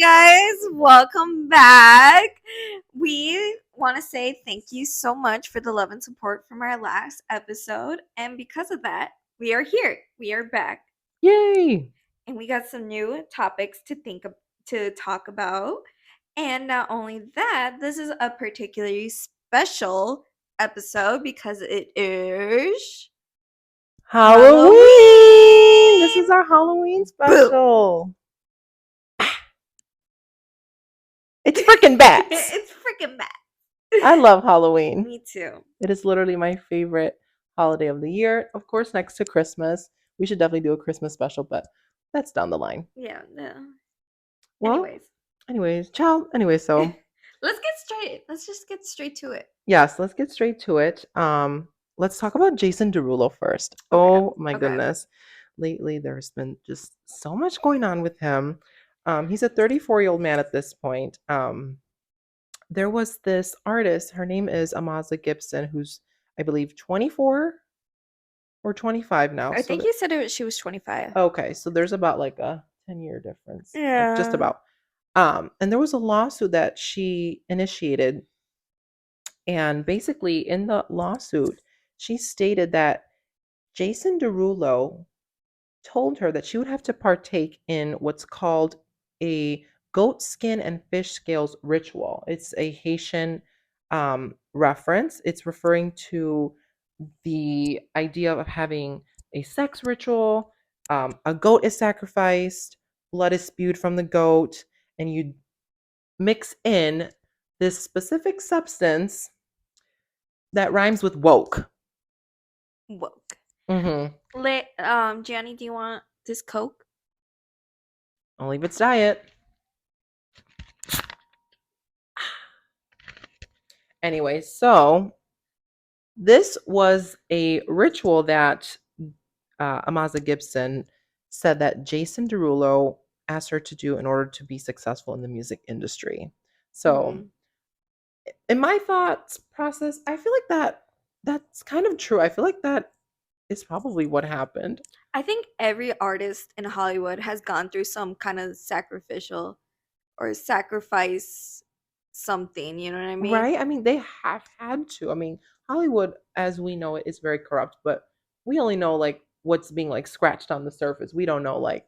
guys, welcome back. We want to say thank you so much for the love and support from our last episode, and because of that, we are here. We are back. Yay! And we got some new topics to talk about. And not only that, this is a particularly special episode because it is Halloween! This is our Halloween special. It's freaking bats. It's freaking bats. I love Halloween. Me too. It is literally my favorite holiday of the year. Of course, next to Christmas. We should definitely do a Christmas special, but that's down the line. Yeah, no. Well, anyways, so let's just get straight to it. yes, let's get straight to it. Let's talk about Jason Derulo first. Okay. Oh my goodness. Lately there's been just so much going on with him. He's a 34-year-old man at this point. There was this artist, her name is Amaza Gibson, who's I believe 24 or 25 now. I think you said she was 25. Okay, so there's about like a 10-year difference. Yeah. Like just about. And there was a lawsuit that she initiated. And basically in the lawsuit, she stated that Jason Derulo told her that she would have to partake in what's called a goat skin and fish scales ritual. It's a Haitian reference. It's referring to the idea of having a sex ritual. A goat is sacrificed, blood is spewed from the goat, and you mix in this specific substance that rhymes with woke. Woke. Mm-hmm. Gianni, do you want this Coke? Only if it's diet. Anyway, so this was a ritual that Amaza Gibson said that Jason Derulo asked her to do in order to be successful in the music industry. So, in my thoughts process, I feel like that's kind of true. I feel like that is probably what happened. I think every artist in Hollywood has gone through some kind of sacrificial or sacrifice something, you know what I mean? Right? I mean, they have had to. I mean, Hollywood, as we know it, is very corrupt, but we only know like what's being like scratched on the surface. We don't know like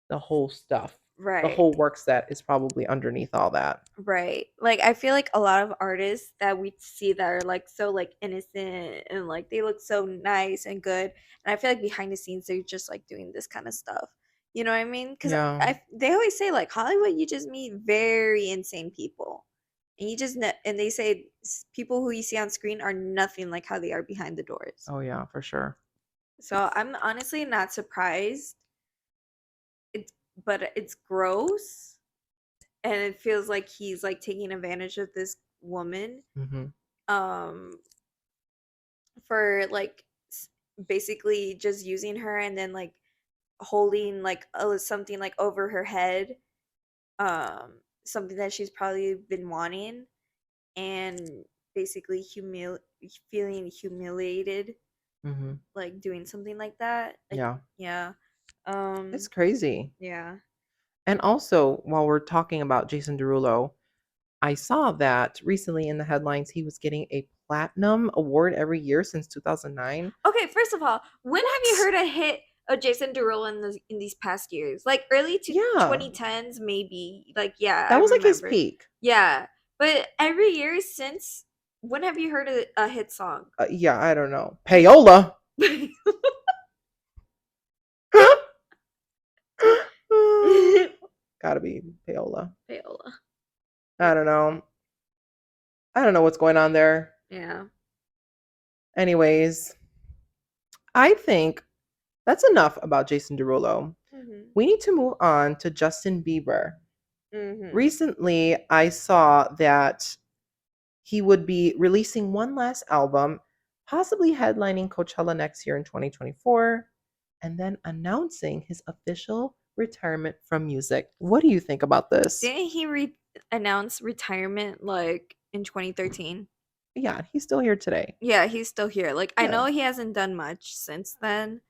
the whole stuff. Right. The whole work set is probably underneath all that. Right. Like I feel like a lot of artists that we see that are like so like innocent and like they look so nice and good, and I feel like behind the scenes they're just like doing this kind of stuff. You know what I mean? Because they always say like Hollywood, you just meet very insane people, and you just and they say people who you see on screen are nothing like how they are behind the doors. Oh yeah, for sure. So I'm honestly not surprised. But it's gross. And it feels like he's like taking advantage of this woman for like basically just using her and then like holding like something like over her head, something that she's probably been wanting, and basically feeling humiliated, like doing something like that. Like, yeah. It's crazy. Yeah. And also, while we're talking about Jason Derulo, I saw that recently in the headlines he was getting a platinum award every year since 2009. Okay, first of all, when have you heard a hit of Jason Derulo in these past years? Like early 2010s, maybe. Like that was like his peak. Yeah, but every year since, when have you heard a hit song? Yeah, I don't know. Payola. Gotta be Payola. I don't know. I don't know what's going on there. Yeah. Anyways, I think that's enough about Jason Derulo. We need to move on to Justin Bieber. Recently, I saw that he would be releasing one last album, possibly headlining Coachella next year in 2024, and then announcing his official retirement from music. What do you think about this? Didn't he announce retirement like in 2013? Yeah, he's still here today. Yeah, he's still here. Like, I know he hasn't done much since then.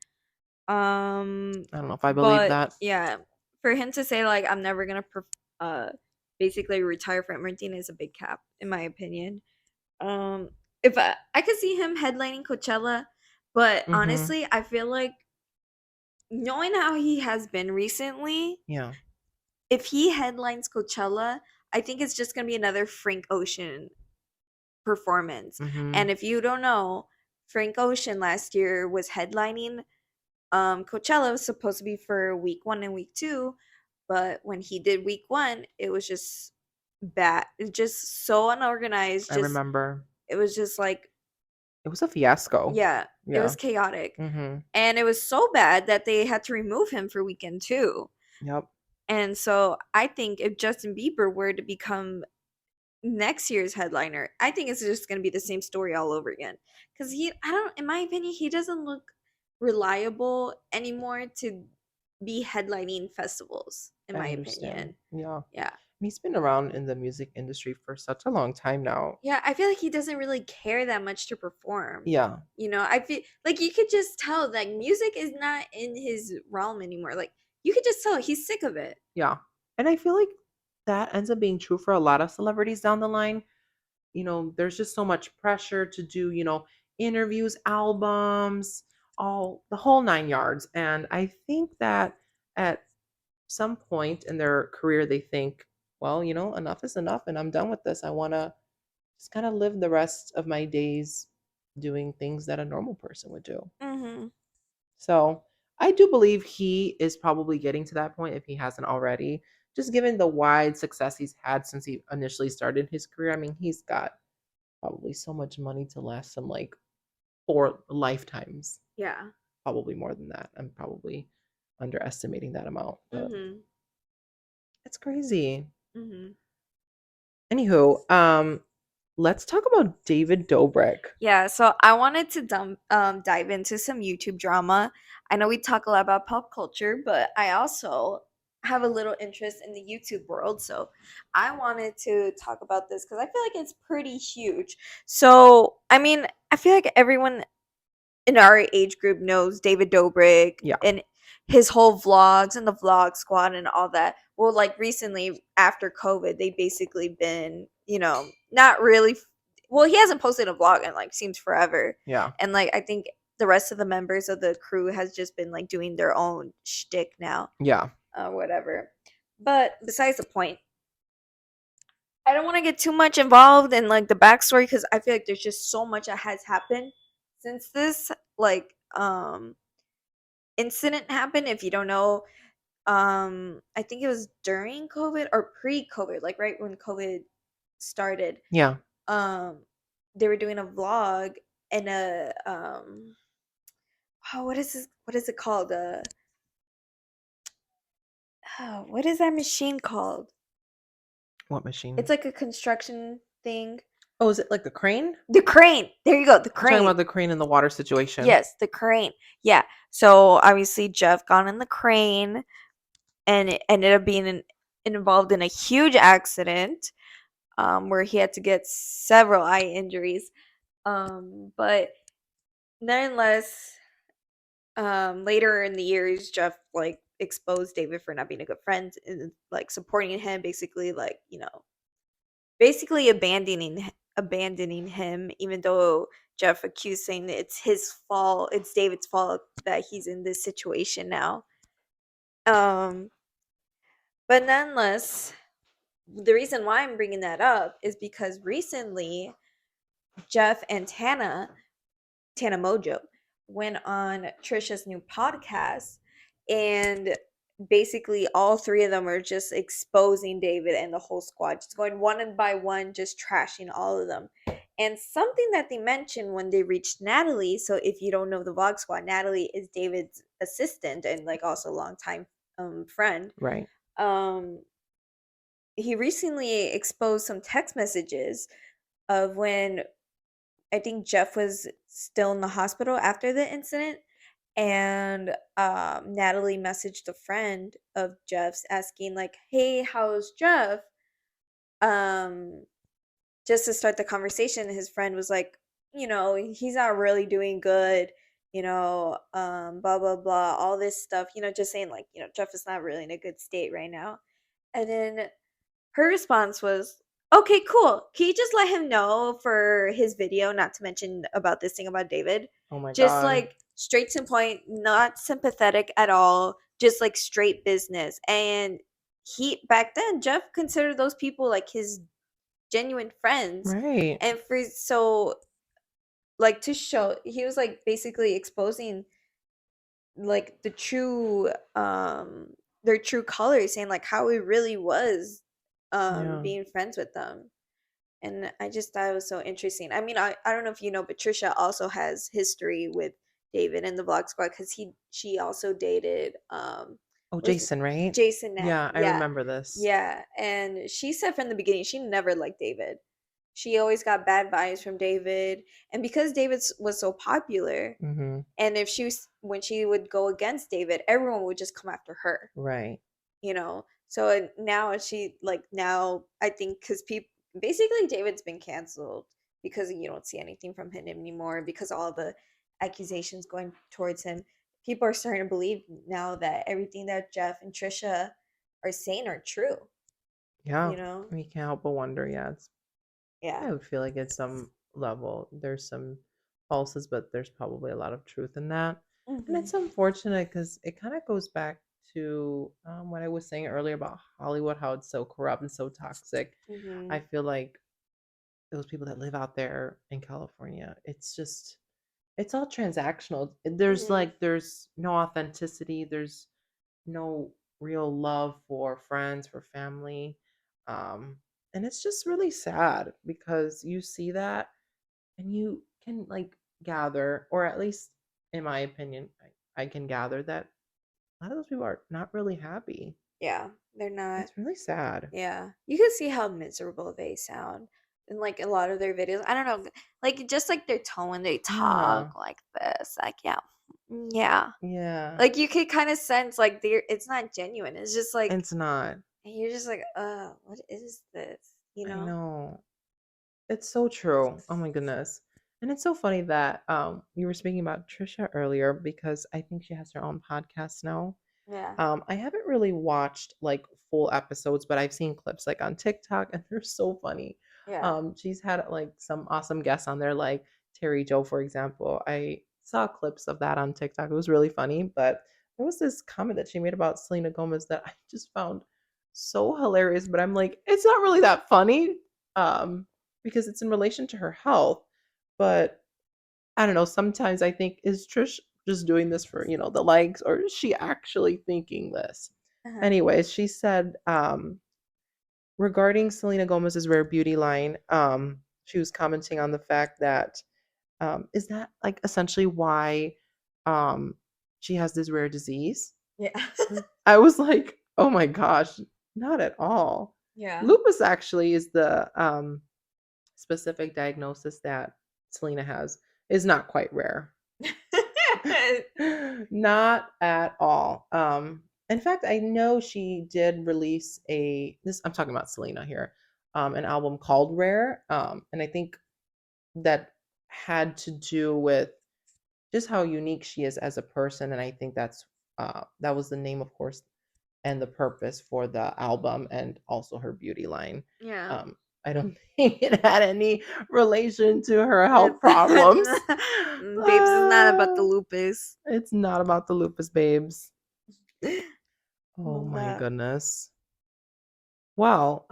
I don't know if I believe that. Yeah, for him to say like I'm never gonna uh basically retire from everything is a big cap, in my opinion. Um, if I could see him headlining Coachella, but Mhm. honestly, I feel like knowing how he has been recently, Yeah. if he headlines Coachella, I think it's just gonna be another Frank Ocean performance. Mhm. And if you don't know, Frank Ocean last year was headlining Coachella was supposed to be for week 1 and week 2, but when he did week 1, it was just bad. It just so unorganized, I just remember. it was just like It was a fiasco. yeah, it Yeah. was chaotic. Mhm. And it was so bad that they had to remove him for weekend 2. Yep. And so I think if Justin Bieber were to become next year's headliner, I think it's just going to be the same story all over again. Because I don't, in my opinion, he doesn't look reliable anymore to be headlining festivals, in I my understand. opinion. Yeah. Yeah. He's been around in the music industry for such a long time now. Yeah, I feel like he doesn't really care that much to perform. Yeah. You know, I feel like you could just tell like music is not in his realm anymore. Like you could just tell he's sick of it. Yeah. And I feel like that ends up being true for a lot of celebrities down the line. There's just so much pressure to do, interviews, albums, all the whole 9 yards. And I think that at some point in their career, they think, well, enough is enough and I'm done with this. I want to just kind of live the rest of my days doing things that a normal person would do. Mhm. So I do believe he is probably getting to that point if he hasn't already, just given the wide success he's had since he initially started his career. I mean, he's got probably so much money to last him like 4 lifetimes, Yeah. probably more than that. I'm probably underestimating that amount, but Mhm. it's crazy. Mhm. Anywho, let's talk about David Dobrik. Yeah, so I wanted to dive into some YouTube drama. I know we talk a lot about pop culture, but I also have a little interest in the YouTube world. So I wanted to talk about this because I feel like it's pretty huge. So, I mean, I feel like everyone in our age group knows David Dobrik Yeah, and his whole vlogs and the vlog squad and all that. Well, like recently after COVID, they basically been, not really well, he hasn't posted a vlog in like seems forever. yeah, And like I think the rest of the members of the crew has just been like doing their own shtick now, yeah, whatever. But besides the point, I don't want to get too much involved in like the backstory because I feel like there's just so much that has happened since this like incident happened. If you don't know, I think it was during COVID or pre-COVID, like right when COVID started. yeah. Um, they were doing a vlog and a oh, what is this? What is it called? Oh, what is that machine called? What It's machine? like a construction thing. Oh, is it like the crane? The crane. There you go. The I'm talking crane. about the crane in the water situation. Yes, the crane. Yeah. So obviously Jeff got in the crane and it ended up being involved in a huge accident where he had to get several eye injuries. But nonetheless, later in the years, Jeff like exposed David for not being a good friend and like supporting him, basically like basically abandoning him, even though Jeff accused saying that it's his fault, it's David's fault that he's in this situation now. Um, but nonetheless, the reason why I'm bringing that up is because recently Jeff and Tana Mojo went on Trisha's new podcast and basically all three of them are just exposing David and the whole squad, just going one by one, just trashing all of them. And something that they mentioned when they reached Natalie, so if you don't know the Vlog Squad, Natalie is David's assistant and like also longtime friend. Right. Um, he recently exposed some text messages of when I think Jeff was still in the hospital after the incident, and Natalie messaged a friend of Jeff's asking like, "Hey, how's Jeff?" Um, just to start the conversation. His friend was like, "He's not really doing good." Blah blah blah, all this stuff. Just saying like, Jeff is not really in a good state right now. And then her response was, "Okay, cool. Can you just let him know for his video not to mention about this thing about David?" Oh my Just god. like straight to the point, not sympathetic at all, just like straight business. And he back then, Jeff considered those people like his genuine friends. Right. And for so like to show he was like basically exposing like their true colors, saying like how it really was Yeah. being friends with them. And I just thought it was so interesting. I mean, I don't know if you know, but Trisha also has history with David and the Vlog Squad because she also dated Oh, was Jason, right? Jason Nat. Yeah, I Yeah. remember this. Yeah. And she said from the beginning she never liked David. She always got bad vibes from David. And because David was so popular, Mhm. and if she was when she would go against David, everyone would just come after her, Right. you know. So now she like now I think because people basically David's been canceled because you don't see anything from him anymore because all the accusations going towards him. People are starting to believe now that everything that Jeff and Trisha are saying are true. Yeah. You know? We can't help but wonder, yeah. Yeah. I would feel like at some level there's some falses, but there's probably a lot of truth in that. And Hmm. it's unfortunate because it kind of goes back to what I was saying earlier about Hollywood, how it's so corrupt and so toxic. I Hmm. feel like those people that live out there in California, it's all transactional. Hmm. There's no authenticity. There's no real love for friends, for family. Um, and it's just really sad because you see that and you can like gather, or at least in my opinion, I can gather that a lot of those people are not really happy. Yeah, they're not. It's really sad. Yeah, you can see how miserable they sound in like a lot of their videos. I don't know, like just like their tone when they Yeah. talk like this, like yeah, yeah. Yeah. Like you could kind of sense like they're it's not genuine. It's just like It's not. and you're just like, what is this? You I know? know. It's so true. Oh my goodness. And it's so funny that you were speaking about Trisha earlier because I think she has her own podcast now. Yeah, I haven't really watched like full episodes, but I've seen clips like on TikTok and they're so funny. yeah. She's had like some awesome guests on there, like Terry Joe, for example. I saw clips of that on TikTok. It was really funny, but there was this comment that she made about Selena Gomez that I just found so hilarious. But I'm like, it's not really that funny, because it's in relation to her health. But I don't know. Sometimes I think, is Trish just doing this for, the likes, or is she actually thinking this? Uh-huh. Anyways, she said, regarding Selena Gomez's rare beauty line, she was commenting on the fact that, is that like essentially why um, she has this rare disease? Yeah. I was like, oh my gosh, not at all. Yeah. Lupus actually is the specific diagnosis that Selena has, is not quite rare. Not at all. In fact, I know she did release I'm talking about Selena here, an album called Rare. And I think that had to do with just how unique she is as a person. And I think that was the name, of course, and the purpose for the album and also her beauty line. Yeah. Um, I don't think it had any relation to her health It's problems. babes is not about the Uh, lupus. it's not about the lupus babes. Oh my But goodness. Well,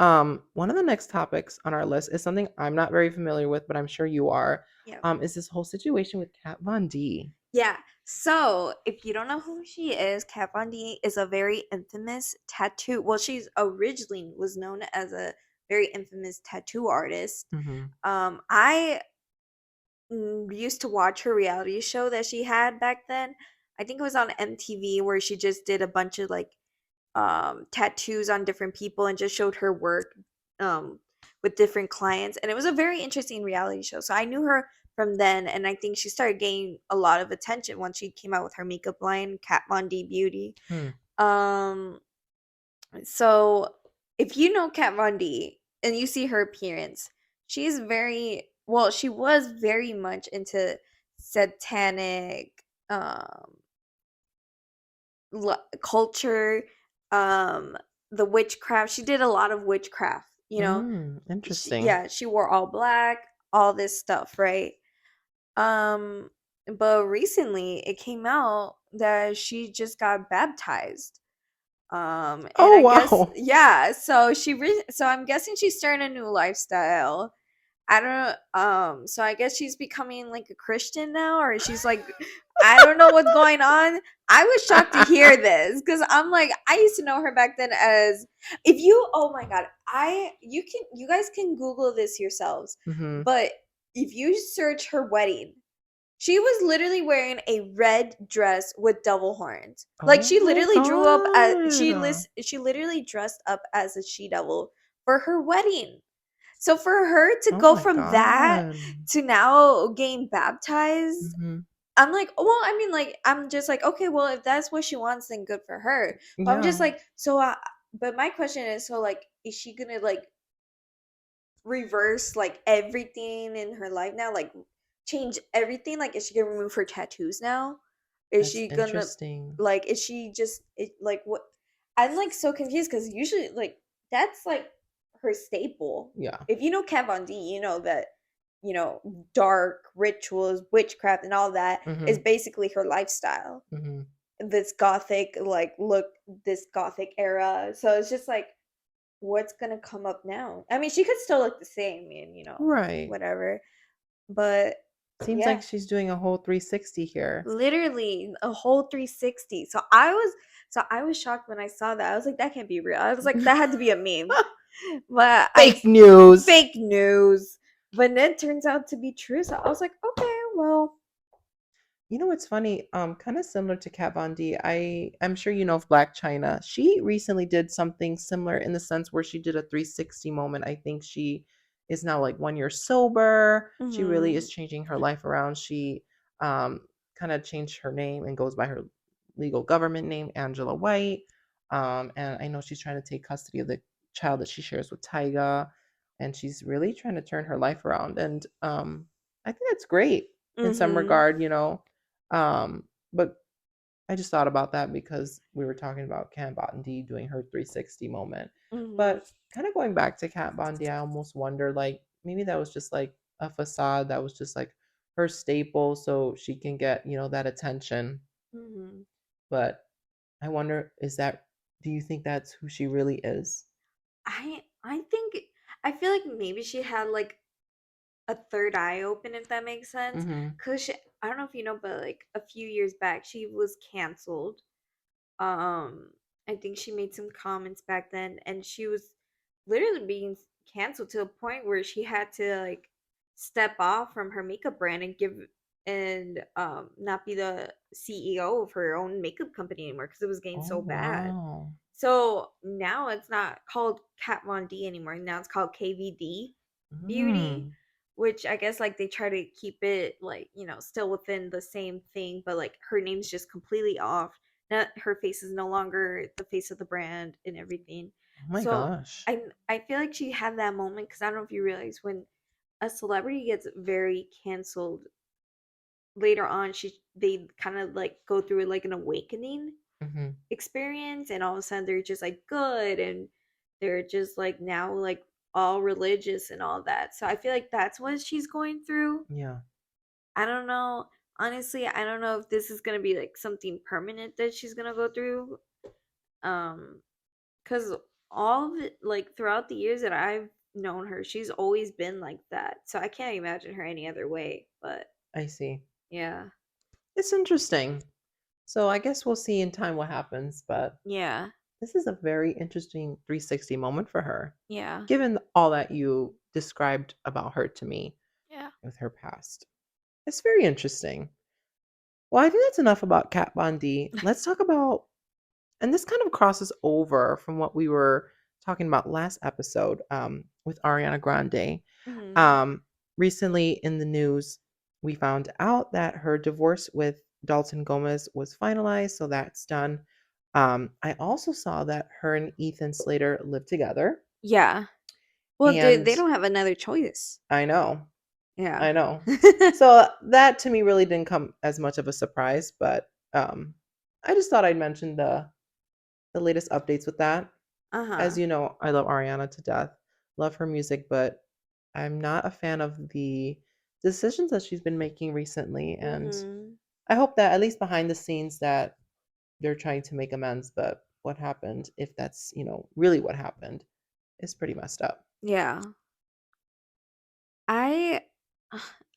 one of the next topics on our list is something I'm not very familiar with, but I'm sure you are. yeah. Is this whole situation with Kat Von D? Yeah. So, if you don't know who she is, Kat Von D is a very infamous tattoo. Well, she's originally was known as a very infamous tattoo artist. Hmm. I used to watch her reality show that she had back then. I think it was on MTV where she just did a bunch of like tattoos on different people and just showed her work um with different clients, and it was a very interesting reality show. So I knew her from then, and I think she started gaining a lot of attention once she came out with her makeup line, Kat Von D Beauty. Hmm. um so if you know Kat Von D and you see her appearance, she's very well, she was very much into satanic culture. the witchcraft. She did a lot of witchcraft, you know. Interesting. Yeah, she wore all black, all this stuff, right? Um, but recently it came out that she just got baptized. And Oh, I guess wow. yeah, so I'm guessing she's starting a new lifestyle. I don't so I guess she's becoming like a Christian now, or she's like I don't know what's going on. I was shocked to hear this because I'm like I used to know her back then as if you oh my god, you guys can Google this yourselves. Mhm. But if you search her wedding, she was literally wearing a red dress with double horns. Like Oh she my literally drew up as god. she literally dressed up as a she devil for her wedding. So for her to Oh go my from that god. to now getting baptized, Mhm. I'm like, well, I mean, like, I'm just like, okay, well, if that's what she wants, then good for her. But I'm just Yeah, like, but my question is, so like, is she gonna like reverse like everything in her life now, like change everything? Like, is she gonna remove her tattoos now? Is that's she gonna interesting. like? Is she just like what? I'm like so confused because usually like that's like her staple. Yeah. If you know Kat Von D, you know that you know dark rituals, witchcraft, and all that is Mhm. basically her lifestyle. Mhm. This gothic like look, this gothic era. So it's just like what's gonna come up now? I mean, she could still look the same and, you know, Right. whatever. But Seems like yeah, she's doing a whole 360 here. literally a whole 360. So I was shocked when I saw that. I was like, that can't be real. I was like, that had to be a meme. But I Fake news. fake news. But then it turns out to be true. So I was like, okay, well. You know what's funny? Kind of similar to Kat Von D. I'm sure you know of Black China. She recently did something similar in the sense where she did a 360 moment. I think she is now like 1 year sober. She really Mhm. is changing her life around. She um kind of changed her name and goes by her legal government name, Angela White. And I know she's trying to take custody of the child that she shares with Tyga, and she's really trying to turn her life around. And I think that's great in some Mhm. regard, you know. But I just thought about that because we were talking about Kat Von D doing her 360 moment. Mhm. But kind of going back to Kat Von D, I almost wonder like maybe that was just like a facade that was just like her staple so she can get, you know, that attention. Mhm. But I wonder is that do you think that's who she really is? I think I feel like maybe she had like a third eye open, if that makes sense. Mhm. Cause I don't know if you know, but like a few years back, she was canceled. Um, I think she made some comments back then, and she was literally being canceled to a point where she had to like step off from her makeup brand and not be the CEO of her own makeup company anymore because it was getting Oh, so bad. wow. So now it's not called Kat Von D anymore. Now it's called KVD Beauty, Mm. which I guess like they try to keep it like, you know, still within the same thing, but like her name's just completely off. Not her face is no longer the face of the brand and everything. Oh my So gosh. I feel like she had that moment because I don't know if you realize when a celebrity gets very canceled later on, they kind of like go through like an awakening Mhm. experience and all of a sudden they're just like good and they're just like now like all religious and all that. So I feel like that's what she's going through. Yeah. I don't know. Honestly, I don't know if this is going to be like something permanent that she's going to go through. Um cuz all of it like throughout the years that I've known her, she's always been like that. So I can't imagine her any other way, but I see. yeah. It's interesting. So I guess we'll see in time what happens, but Yeah. this is a very interesting 360 moment for her, Yeah. given all that you described about her to me Yeah. with her past. It's very interesting. Well, I think that's enough about Kat Von D. Let's talk about, and this kind of crosses over from what we were talking about last episode with Ariana Grande. Mhm. Um, Recently in the news, we found out that her divorce with Dalton Gomez was finalized, so that's done. I also saw that her and Ethan Slater live together, Yeah. Well, and they don't have another choice. I know, Yeah. I know. So that to me really didn't come as much of a surprise, but I just thought I'd mention the latest updates with that. As Uh-huh. you know, I love Ariana to death. Love her music, but I'm not a fan of the decisions that she's been making recently. And Mhm. I hope that at least behind the scenes that they're trying to make amends, but what happened, if that's, really what happened, is pretty messed up. Yeah. I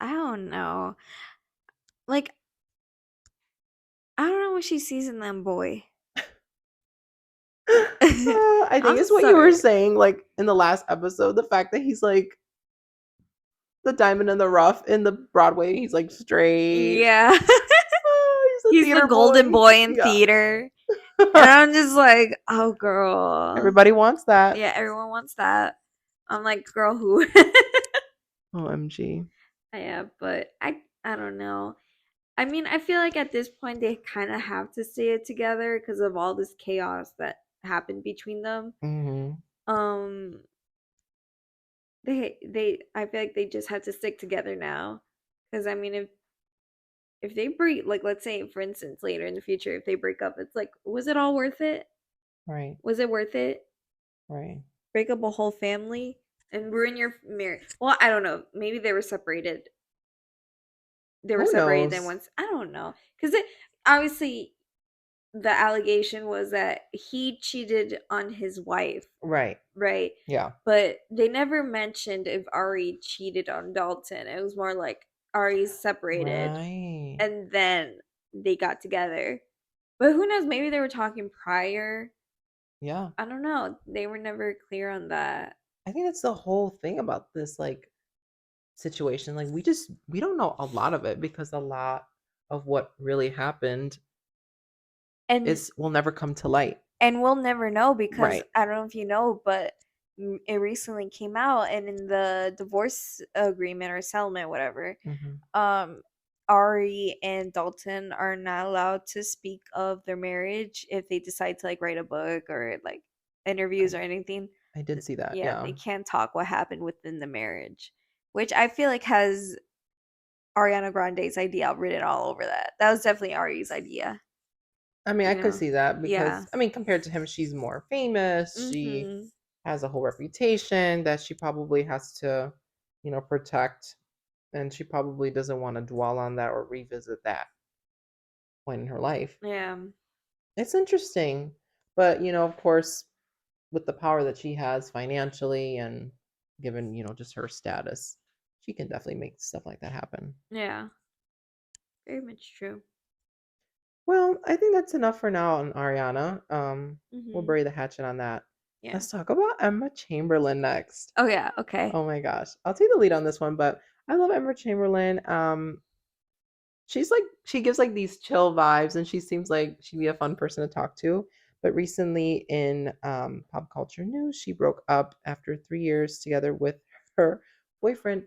I don't know. Like, I don't know what she sees in that boy. I think I'm it's what you were sorry. saying, like in the last episode, the fact that he's like the diamond in the rough in the Broadway. He's like straight. Yeah. He's a He's the theater golden boy. boy in Yeah. theater. And I'm just like, "Oh, girl." Everybody wants that. Yeah, everyone wants that. I'm like, "Girl, who?" OMG. Yeah, but I don't know. I mean, I feel like at this point they kind of have to stay it together because of all this chaos that happened between them. Hmm. Um, they I feel like they just have to stick together now. Because I mean, if they break, like let's say for instance later in the future, if they break up, it's like, was it all worth it? Right. Was it worth it? Right. Break up a whole family and ruin your marriage? Well, I don't know. Maybe they were separated. They were Who separated then knows? once. I don't know. Because it obviously the allegation was that he cheated on his wife, Right. right? Yeah. But they never mentioned if Ari cheated on Dalton. It was more like Ari's separated Right. and then they got together. But who knows? Maybe they were talking prior. Yeah. I don't know. They were never clear on that. I think that's the whole thing about this like situation. Like we don't know a lot of it because a lot of what really happened And is will never come to light. we'll never know because Right. I don't know if you know, but it recently came out and in the divorce agreement or settlement whatever, Hmm. um Ari and Dalton are not allowed to speak of their marriage if they decide to like write a book or like interviews I, or anything. I did see that. Yeah, Yeah. they can't talk what happened within the marriage, which I feel like has Ariana Grande's idea written all over that. That was definitely Ari's idea, I mean, I you could know. see that Yeah. because I mean, compared to him, she's more famous. She Mhm. has a whole reputation that she probably has to, protect, and she probably doesn't want to dwell on that or revisit that point in her life. Yeah. It's interesting, but of course, with the power that she has financially and given, just her status, she can definitely make stuff like that happen. Yeah. Very much true. Well, I think that's enough for now on Ariana. We'll Mhm. bury the hatchet on that. Yeah. Let's talk about Emma Chamberlain next. Oh yeah, okay. Oh my gosh. I'll take the lead on this one, but I love Emma Chamberlain. She's like she gives like these chill vibes and she seems like she'd be a fun person to talk to. But recently in pop culture news, she broke up after 3 years together with her boyfriend,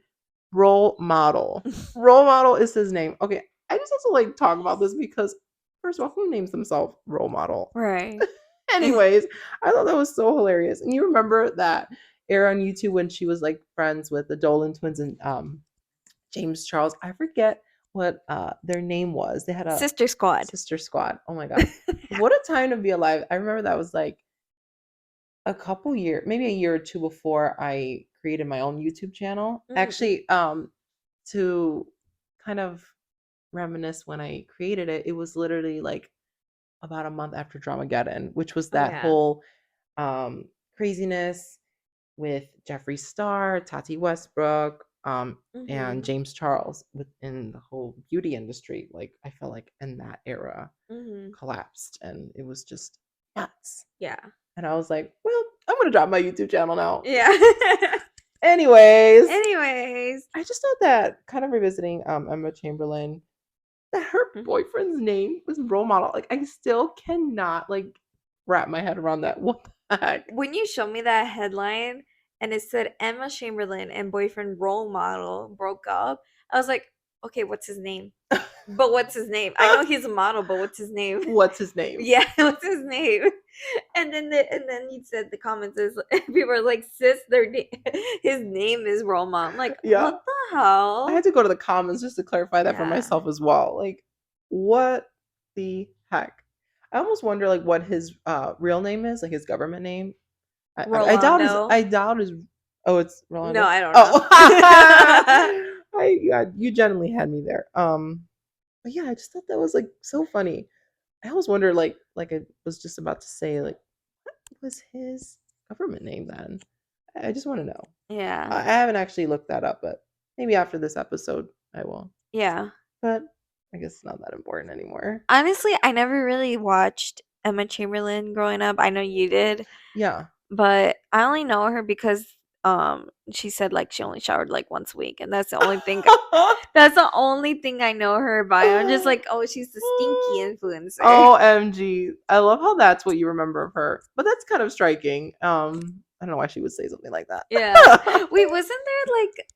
role model. Role model is his name. Okay, I just have to like talk about this because first of all, who names themselves role model? Right. Anyways, I thought that was so hilarious. And you remember that era on YouTube when she was like friends with the Dolan twins and James Charles. I forget what their name was. They had a Sister Squad. sister squad. Oh my god. What a time to be alive. I remember that was like a couple year, maybe a year or two before I created my own YouTube channel. Mm. Actually, to kind of reminisce when I created it, it was literally like about a month after Dramageddon, which was Oh that yeah. whole craziness with Jeffree Star, Tati Westbrook, and Mhm. James Charles within the whole beauty industry. Like I felt like in that era Mhm. collapsed and it was just nuts. Yeah. And I was like, well, I'm gonna drop my YouTube channel now. Yeah. Anyways, Anyways. I just thought that kind of revisiting Emma Chamberlain, that her Mhm. boyfriend's name was role model. Like I still cannot like wrap my head around that. What the heck? When you showed me that headline and it said Emma Chamberlain and boyfriend role model broke up, I was like, okay, what's his name? But what's his name? I know he's a model, but what's his name? What's his name? Yeah, what's his name? And then he said the comments is people are like, sis, his name is role model. I'm like, Yeah. what the I hell? had to go to the comments just to clarify that for Yeah. myself as well. Like, what the heck? I almost wonder like what his real name is, like his government name. I doubt his. Rolando. I doubt his. Oh, it's No, Rolando. I don't know. Oh, you genuinely had me there. But yeah, I just thought that was like so funny. I always wonder, like I was just about to say, like, what was his government name then? I just want to know. Yeah. I haven't actually looked that up, but maybe after this episode I will. Yeah. But I guess it's not that important anymore. Honestly, I never really watched Emma Chamberlain growing up. I know you did, Yeah. but I only know her because she said like she only showered like once a week, and that's the only thing I know her by. I'm just like, oh, she's the stinky influencer. OMG. I love how that's what you remember of her. But that's kind of striking. I don't know why she would say something like that. Yeah. Wait, wasn't there like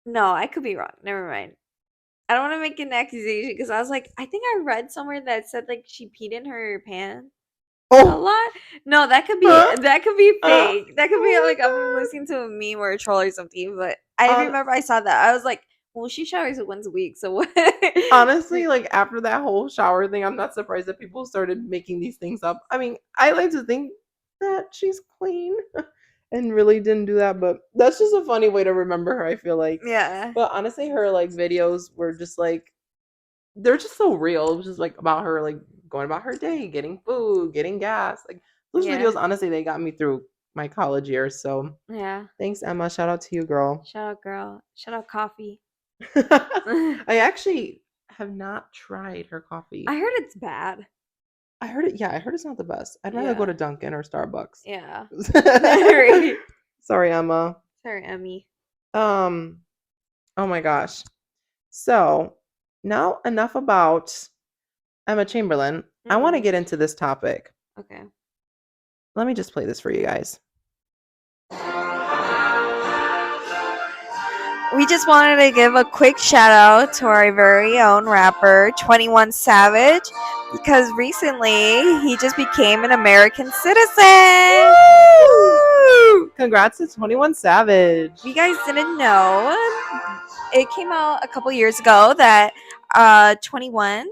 no, I could be wrong. Never mind. I don't want to make an accusation because I was like, I think I read somewhere that said like she peed in her pants a Oh. lot. No, that could be fake. That could be Oh like my I'm god. listening to a meme or a troll or something. But I Hon- remember I saw that. I was like, well, she showers once a week, so what? Honestly, like after that whole shower thing, I'm not surprised that people started making these things up. I mean, I like to think that she's clean and really didn't do that, but that's just a funny way to remember her, I feel like. Yeah. But honestly, her like videos were just like they're just so real. It was just like about her like going about her day, getting food, getting gas. Like those Yeah. videos, honestly, they got me through my college years. So Yeah. thanks, Emma. Shout out to you, girl. Shout out, girl. Shout out, coffee. I actually have not tried her I coffee. heard it's bad. I heard it. Yeah, I heard it's not the best. I'd rather go Yeah. to Dunkin' or Starbucks. Yeah. Sorry. Sorry, Emma. Sorry, Emmy. Um. Oh my gosh. So now enough about Emma Chamberlain. I want to Mm-mm. get into this topic. Okay. Let me just play this for you guys. We just wanted to give a quick shout out to our very own rapper, 21 Savage, because recently he just became an American citizen. Woo! Woo! Congrats to 21 Savage. If you guys didn't know, it came out a couple years ago that 21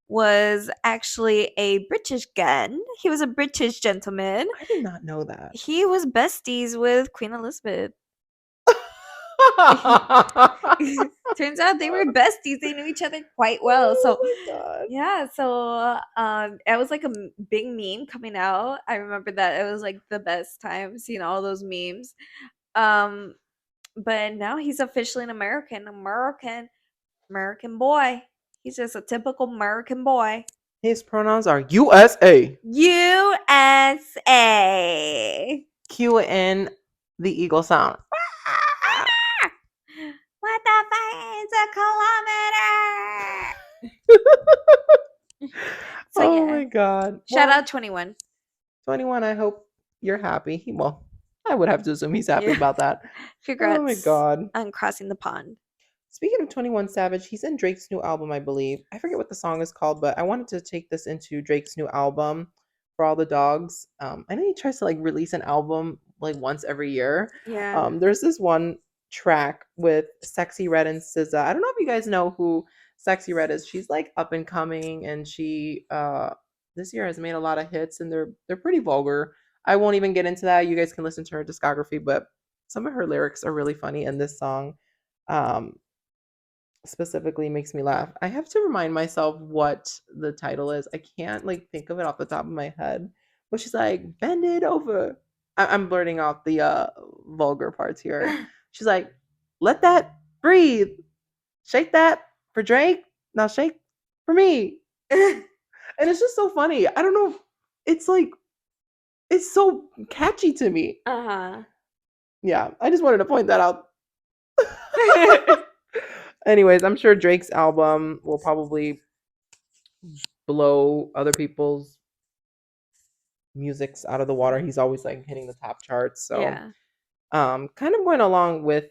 was actually a British gun. He was a British gentleman. I did not know that. He was besties with Queen Elizabeth. Turns out they were besties. They knew each other quite well. So oh my god. yeah, so it was like a big meme coming out. I remember that it was like the best time seeing all those memes. Um, but now he's officially an American boy. He's just a typical American boy. His pronouns are USA. USA. Q in the eagle sound. What the fuck is a kilometer? So Oh yeah, my god. shout Well, out 21. 21, I hope you're happy. Well, I would have to assume he's happy Yeah, about that. Oh my congrats god. on crossing the pond. Speaking of 21 Savage, he's in Drake's new album, I believe. I forget what the song is called, but I wanted to take this into Drake's new album for all the dogs. I know he tries to like release an album like once every year. Yeah. There's this one track with Sexy Red and SZA. I don't know if you guys know who Sexy Red is. She's like up and coming, and she this year has made a lot of hits, and they're pretty vulgar. I won't even get into that. You guys can listen to her discography, but some of her lyrics are really funny, and this song um specifically makes me laugh. I have to remind myself what the title is. I can't like think of it off the top of my head. But she's like, bend it over. I'm blurting out the vulgar parts here. She's like, let that breathe. Shake that for Drake. Now shake for me. And it's just so funny. I don't know. It's like it's so catchy to me. Uh-huh. Yeah, I just wanted to point that out. Anyways, I'm sure Drake's album will probably blow other people's musics out of the water. He's always like hitting the top charts. So Yeah. kind of going along with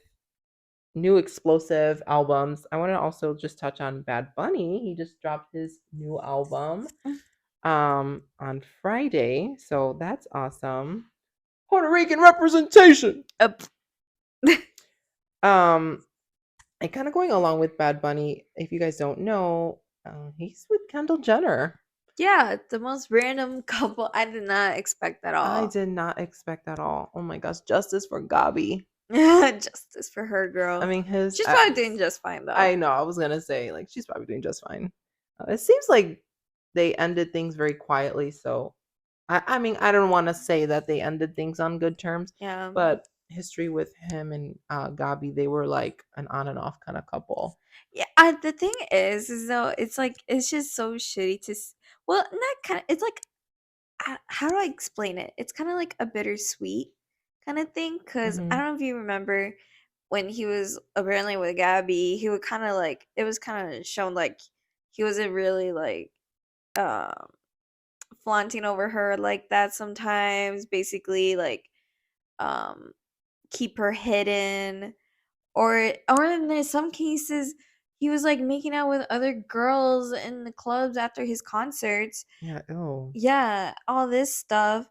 new explosive albums. I want to also just touch on Bad Bunny. He just dropped his new album on Friday. So that's awesome. Puerto Rican representation. Up. Um and kind of going along with Bad Bunny, if you guys don't know, he's with Kendall Jenner. Yeah, the most random couple. I did not expect at I all. did not expect at all. Oh my gosh, justice for Gabi. Justice for her, I girl. mean, his She's probably doing ex. just fine though. I know. I was gonna say like she's probably doing just fine. It seems like they ended things very quietly. So I mean, I don't want to say that they ended things on good terms, Yeah. but history with him and Gabi, they were like an on and off kind of couple. Yeah, the thing is though, it's like it's just so shitty to. Well, not kind of. It's like how do I explain it? It's kind of like a bittersweet kind of thing because I Hmm. don't know if you remember when he was apparently with Gabby, he would kind of like it was kind of shown like he wasn't really like um flaunting over her like that sometimes. Basically, like um keep her hidden or in some cases he was like making out with other girls in the clubs after his concerts. Yeah. Oh. Yeah, all this stuff.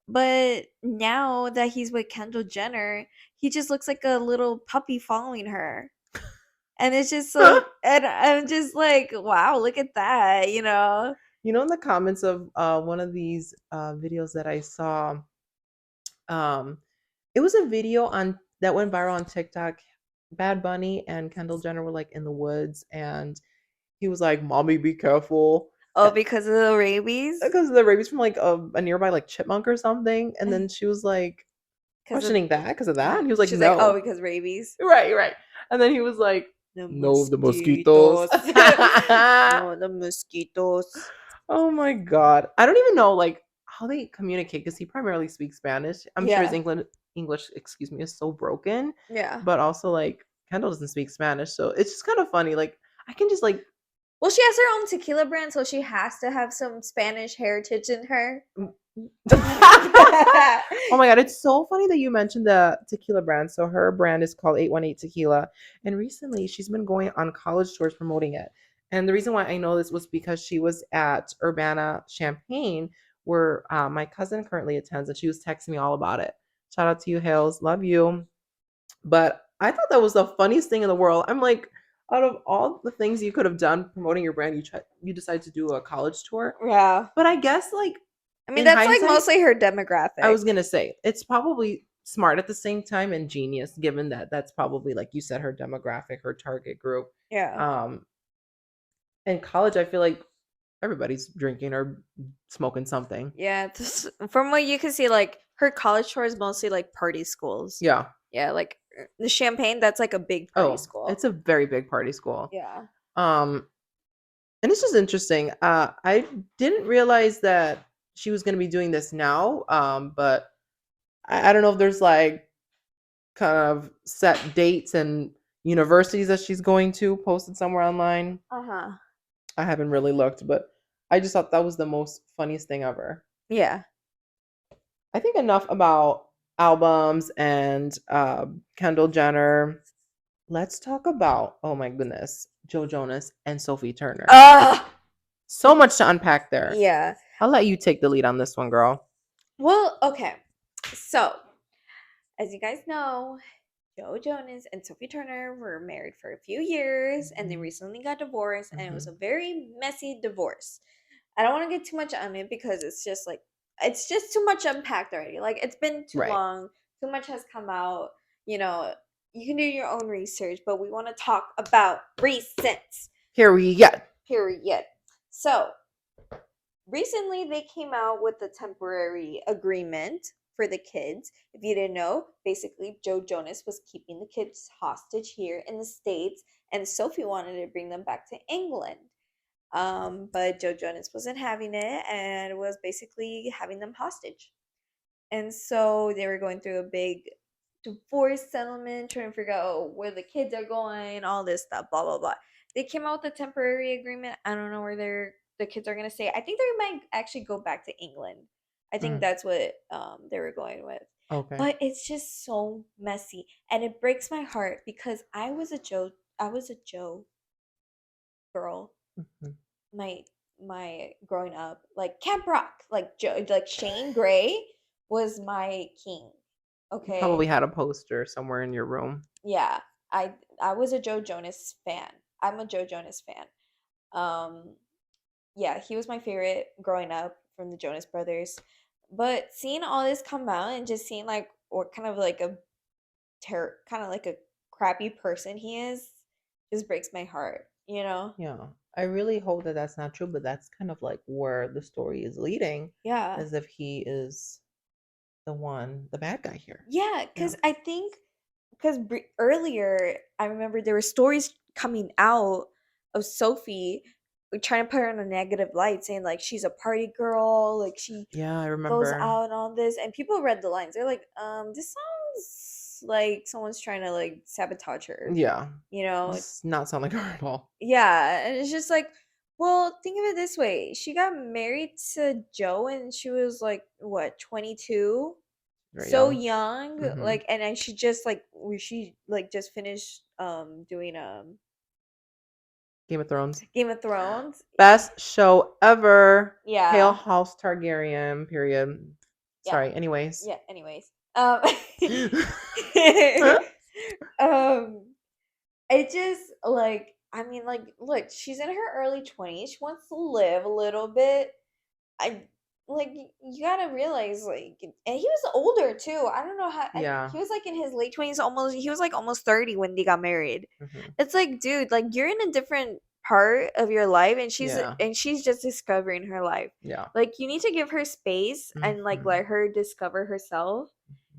But now that he's with Kendall Jenner, he just looks like a little puppy following her. And it's just so and I'm just like, wow, look at that, you know? You know, in the comments of one of these videos that I saw, um, it was a video on that went viral on TikTok. Bad Bunny and Kendall Jenner were like in the woods, and he was like, "Mommy, be careful," Oh, because of the rabies? because of the rabies from like a nearby like chipmunk or something. And then she was like Because of questioning that because of that, and he was like, she's like, oh, "No." because rabies. Right, right. And then he was like, The "No, the mosquitoes." mosquitoes. No, the mosquitoes. Oh my god. I don't even know like how they communicate because he primarily speaks Spanish. I'm sure his Yeah. English, excuse me, is so broken, Yeah. but also like Kendall doesn't speak Spanish, so it's just kind of funny. Like I can just like Well, she has her own tequila brand, so she has to have some Spanish heritage in her. oh my god, it's so funny that you mentioned the tequila brand. So her brand is called 818 Tequila, and recently she's been going on college tours promoting it. And the reason why I know this was because she was at Urbana Champagne, where my cousin currently attends, and she was texting me all about it. Shout out to you, Hales, love you. But I thought that was the funniest thing in the world. I'm like, out of all the things you could have done promoting your brand, you decide to do a college tour. Yeah. But I guess like I mean, in that's like hindsight, mostly her I demographic. was gonna say it's probably smart at the same time and genius, given that that's probably like you said her demographic, her target group. Yeah. Um, in college, I feel like everybody's drinking or smoking something. Yeah. From what you can see, like her college tour is mostly like party schools. Yeah. Yeah. Like the Champagne, that's like a big party Oh, school. it's a very big party school. Yeah. Um, and it's just interesting. I didn't realize that she was gonna be doing this now. But I don't know if there's like kind of set dates and universities that she's going to posted somewhere online. Uh huh. I haven't really looked, but I just thought that was the most funniest thing ever. Yeah. I think enough about albums and Kendall Jenner. Let's talk about, oh my goodness, Joe Jonas and Sophie Turner. Ah. So much to unpack there. Yeah. I'll let you take the lead on this one, girl. Well, okay. So, as you guys know, Joe Jonas and Sophie Turner were married for a few years and they Mhm. recently got divorced, and it was Mhm. a very messy divorce. I don't want to get too much on it because it's just too much unpacked already. Like it's been too Right. long, too much has come out. You know, you can do your own research, but we want to talk about recent Here we get. period. So recently they came out with a temporary agreement for the kids. If you didn't know, basically Joe Jonas was keeping the kids hostage here in the States, and Sophie wanted to bring them back to England. But Joe Jonas wasn't having it and was basically having them hostage. And so they were going through a big divorce settlement, trying to figure out where the kids are going, all this stuff, blah blah blah. They came out with a temporary agreement. I don't know where the kids are gonna stay. I think they might actually go back to England. I think Mm, that's what they were going with. okay. But it's just so messy, and it breaks my heart because I was a Joe girl Mhm. my growing up, like Camp Rock, like like Shane Gray was my king. You probably Okay, had a poster somewhere in your room. yeah, I was a Joe Jonas fan. I'm a Joe Jonas fan. Um, yeah, he was my favorite growing up from the Jonas Brothers. But seeing all this come out and just seeing like what kind of like a kind of like a crappy person he is just breaks my heart, you know? Yeah. I really hope that that's not true, but that's kind of like where the story is leading, Yeah. as if he is the bad guy here. Yeah, Yeah. because I think because earlier I remember there were stories coming out of Sophie trying to put her in a negative light, saying like she's a party girl, like she Yeah, I goes remember. out and all this, and people read the lines. They're like, this sounds like someone's trying to like sabotage her, Yeah. you know? Does not sound like her at all. Yeah, and it's just like, well, think of it this way. She got married to Joe and she was like, what, 22? Very So young. young, Hmm. like, and then she just like she like just finished doing Game of Thrones. Game of Thrones. Best show ever. Hail Yeah. House Targaryen, period. Yeah. Sorry, anyways. Yeah, anyways. Um it just like I mean like look, she's in her early 20s. She wants to live a little bit. I like you gotta realize like and he was older too. I don't know how Yeah. he was like in his late 20s almost he was like almost 30 when they got married. Hmm. It's like dude, like you're in a different part of your life Yeah. and she's just discovering her life. Yeah. Like you need to give her space and like Hmm. let her discover herself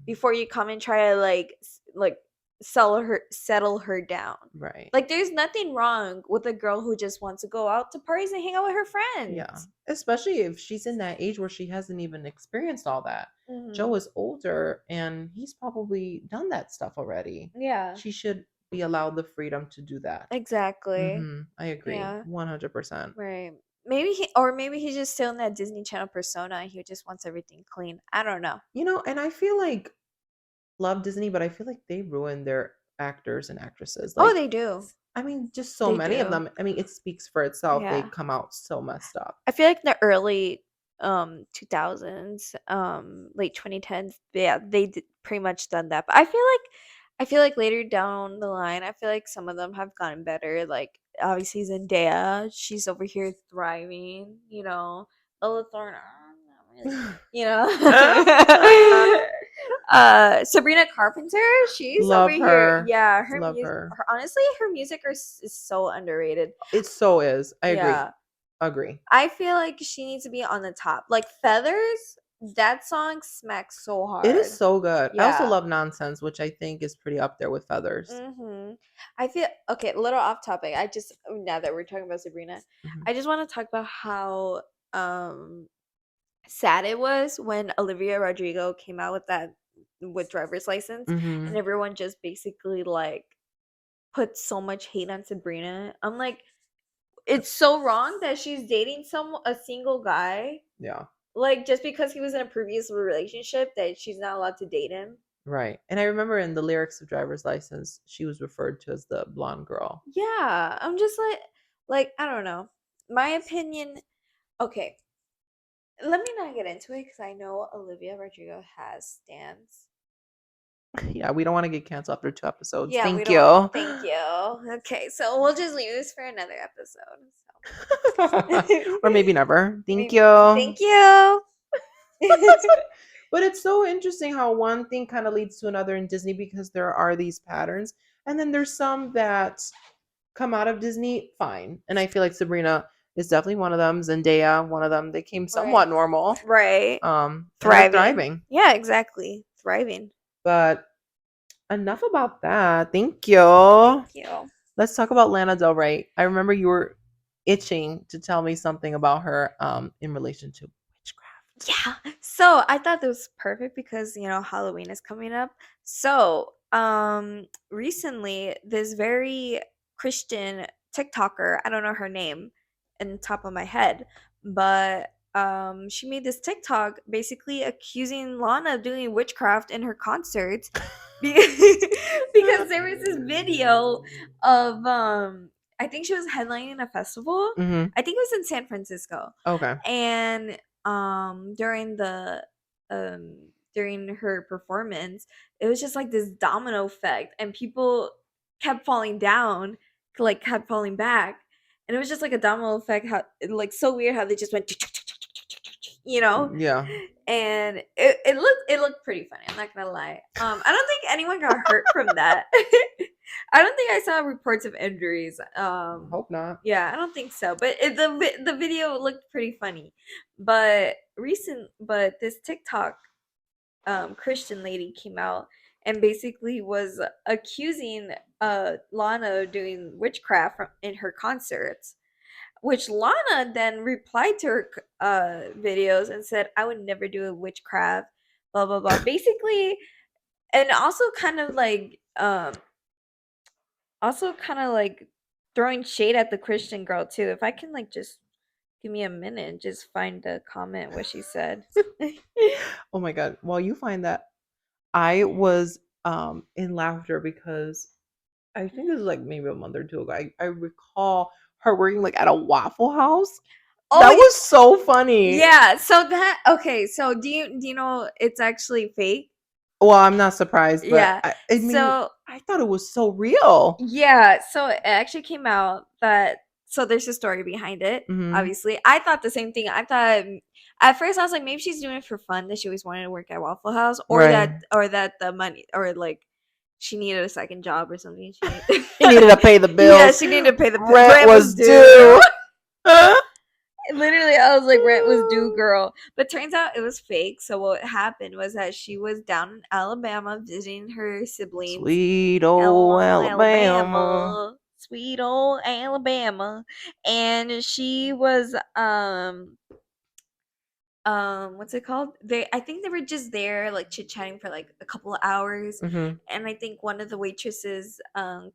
before you come and try to like like settle her down. Right. Like there's nothing wrong with a girl who just wants to go out to parties and hang out with her Yeah. friends. Especially if she's in that age where she hasn't even experienced all that. Mhm. Joe is older and he's probably done that stuff already. Yeah. She should be allowed the freedom to do that. Exactly. I agree. Yeah. 100%. Right. Maybe he's just still in that Disney Channel persona and he just wants everything clean. I don't know. And I feel like love Disney, but I feel like they ruin their actors and actresses. Oh, Like, they do. I mean, just so They many of do. them. I mean, it speaks for itself. They Yeah. come out so messed up. I feel like the early 2000s, late 2010s, yeah, pretty much done that. But I feel like later down the line, I feel like some of them have gotten better. Like obviously Zendaya, she's over here thriving, you know. Ella Thorne, not really, you know. Sabrina Carpenter, she's over Love here. her. Yeah, Love her. honestly, her music is so underrated. It so is. I agree. Yeah. Agree. I feel like she needs to be on the top. Like Feathers, that song smacks so It is hard. so good. I also Yeah. love Nonsense, which I think is pretty up there with Feathers. I feel okay, a little off topic. I just now that we're talking about Sabrina, Hmm. I just want to talk about how sad it was when Olivia Rodrigo came out with that with driver's license and Hmm. everyone just basically like put so much hate on Sabrina. I'm like, it's so wrong that she's dating a single guy. Yeah. Like, just because he was in a previous relationship that she's not allowed to date him? Right. And I remember in the lyrics of Driver's License, she was referred to as the blonde girl. Yeah, I'm just I don't know. My opinion, okay, let me not get into it because I know Olivia Rodrigo has stans. Yeah, we don't want to get canceled after 2 episodes. Yeah, we Thank don't want you. thank you. Okay, so we'll just leave this for another episode. Or So maybe never. Thank maybe you. thank you. But it's so interesting how one thing kind of leads to another in Disney because there are these patterns. And then there's some that come out of Disney fine. And I feel like Sabrina is definitely one of them. Zendaya, one of them. They came Right. somewhat normal. Right. And they're Thriving. thriving. Yeah, exactly. Thriving. But enough about that. Thank you. Thank you. Let's talk about Lana Del Rey. I remember you were itching to tell me something about her in relation to witchcraft. Yeah. So I thought this was perfect because, you know, Halloween is coming up. So, recently this very Christian TikToker, I don't know her name in the top of my head, but she made this TikTok basically accusing Lana of doing witchcraft in her concerts because, because there was this video of I think she was headlining a festival. Mm-hmm. I think it was in San Francisco. Okay. And during the um during her performance it was just like this domino effect and people kept falling down, like kept falling back, and it was just like a domino effect. How like so weird how they just went, you know, Yeah. and it looked pretty funny. I'm not gonna lie. I don't think anyone got hurt from that. I don't think I saw reports of injuries. Hope not. Yeah, I don't think so. But the video looked pretty funny. But this TikTok Christian lady came out and basically was accusing Lana of doing witchcraft in her concerts, which Lana then replied to her videos and said, "I would never do a witchcraft, blah blah blah." Basically, and also kind of like throwing shade at the Christian girl too. If I can like just give me a minute and just find the comment what she said. Oh my god. While you find that, I was in laughter because I think this is like maybe a month or two ago. I recall her working like at a Waffle House. That Oh was so funny. yeah, so that okay, so do you know it's actually fake? Well, I'm not surprised, but Yeah. I mean, So I thought it was so real. yeah, so it actually came out that so there's a story behind it. Hmm. Obviously, I thought the same thing. I thought at first I was like maybe she's doing it for fun that she always wanted to work at Waffle House Right. or that the money or like she needed a second job or something. He needed to pay the Yeah, bills. she needed to pay the Rent rent was was due. due. Literally, I was like, rent was due, girl. But turns out it was fake. So what happened was that she was down in Alabama visiting her siblings. Sweet old Hello, Alabama. Alabama. Sweet old Alabama. And she was what's it called? I think they were just there like chit-chatting for like a couple of hours. Hmm. And I think one of the waitresses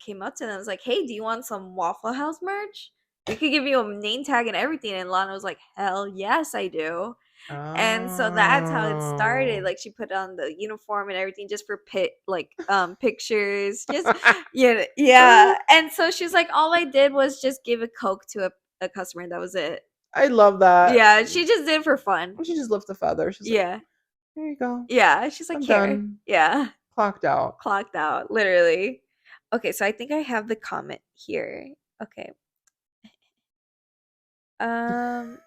came up to them and was like, "Hey, do you want some Waffle House merch? We could give you a name tag and everything." And Lana was like, "Hell yes, I do." And so that's how it started. Oh. Like she put on the uniform and everything just for pictures. Just yeah, yeah. And so she's like, all I did was just give a Coke to a customer. That was it. I love that. Yeah, she just did it for fun. She just lifts a feather. She's like, Yeah. here you go. Yeah. She's like, I'm here. done. Yeah. Clocked out. Clocked out. Literally. Okay, so I think I have the comment here. Okay. Um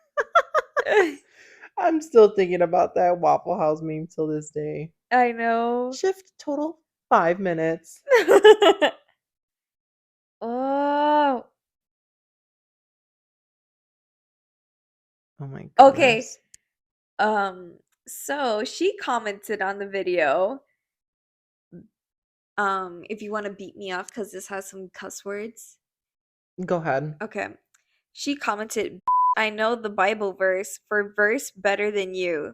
I'm still thinking about that Waffle House meme till this day. I know. Shift total 5 minutes. Oh. Oh my Okay. goodness. So she commented on the video, if you want to beat me off because this has some cuss words. Go ahead. Okay. She commented, "I know the Bible verse for verse better than you."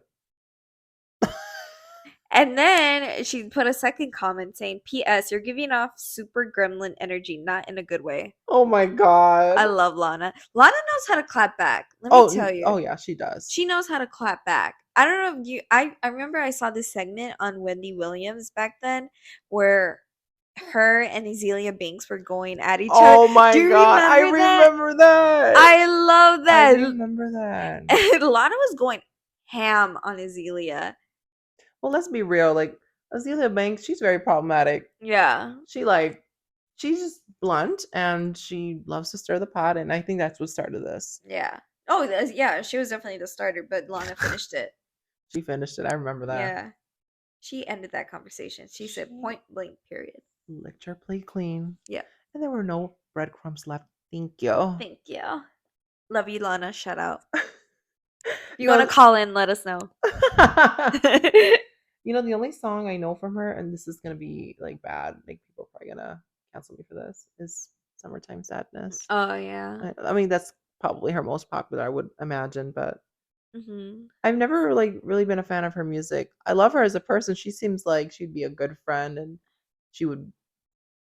And then she put a second comment saying, "P.S. You're giving off super gremlin energy, not in a good way." Oh my I god. love Lana. Lana knows how to clap back. Let me Oh, tell oh you. yeah, she does. She knows how to clap back. I don't know if I remember I saw this segment on Wendy Williams back then where her and Azealia Banks were going at each other. Oh Do my you god, I remember that? remember that. I love I that. remember that. And Lana was going ham on Azealia. Well, let's be real. Like Azealia Banks, she's very problematic. Yeah. She like she's just blunt and she loves to stir the pot, and I think that's what started this. Yeah. Oh, yeah, she was definitely the starter, but Lana finished it. She finished it. I remember that. Yeah. She ended that conversation. She said She point blank, period. licked her plate clean, Yeah. and there were no breadcrumbs left. Thank you. Thank you. Love you, Lana. Shout out. If you want to No. call in, let us know. You know, the only song I know from her, and this is gonna be like bad, like people are probably gonna cancel me for this, is "Summertime Sadness." Oh, yeah. I mean, that's probably her most popular, I would imagine, but Hmm. I've never like really been a fan of her music. I love her as a person. She seems like she'd be a good friend, and she would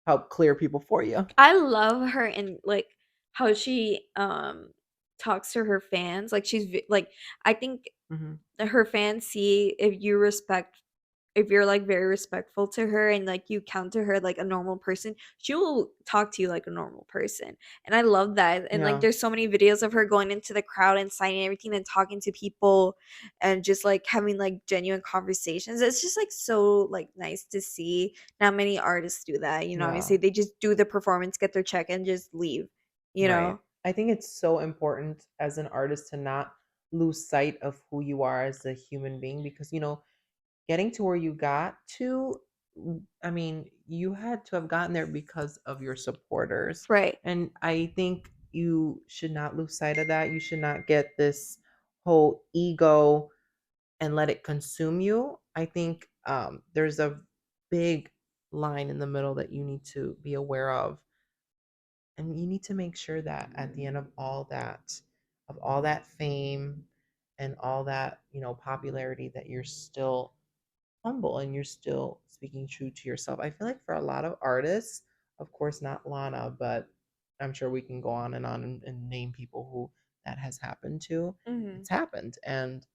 help clear people for you. I love her and like how she talks to her fans. Like like I think Hmm. her fans see if you're like very respectful to her and like you count to her like a normal person, she will talk to you like a normal person. And I love that. And like Yeah. there's so many videos of her going into the crowd and signing everything and talking to people and just like having like genuine conversations. It's just like so like nice to see. Not many artists do that, you know. Yeah. Obviously they just do the performance, get their check and just leave, you Right. know. I think it's so important as an artist to not lose sight of who you are as a human being because, getting to where you got to, I mean, you had to have gotten there because of your supporters. Right. And I think you should not lose sight of that. You should not get this whole ego and let it consume you. I think there's a big line in the middle that you need to be aware of. And you need to make sure that at the end of all that fame and all that, popularity, that you're still humble and you're still speaking true to yourself. I feel like for a lot of artists, of course, not Lana, but I'm sure we can go on and name people who that has happened to. Hmm. It's happened. And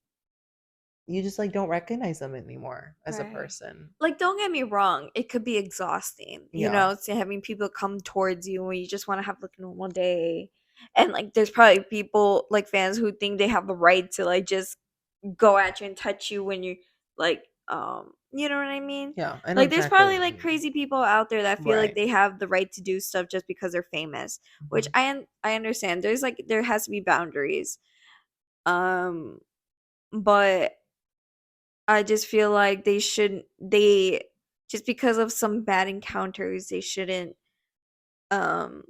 you just like don't recognize them anymore as a Right. person. Like, don't get me wrong, it could be exhausting, Yeah. to having people come towards you when you just want to have like a normal day. And like, there's probably people like fans who think they have the right to like just go at you and touch you when you like, you know what I mean? Yeah. I know Like, there's exactly probably what you like mean. crazy people out there that feel like Right. they have the right to do stuff just because they're famous, which Mhm. I understand. There's like there has to be boundaries. Um, but I just feel like they just because of some bad encounters, they shouldn't um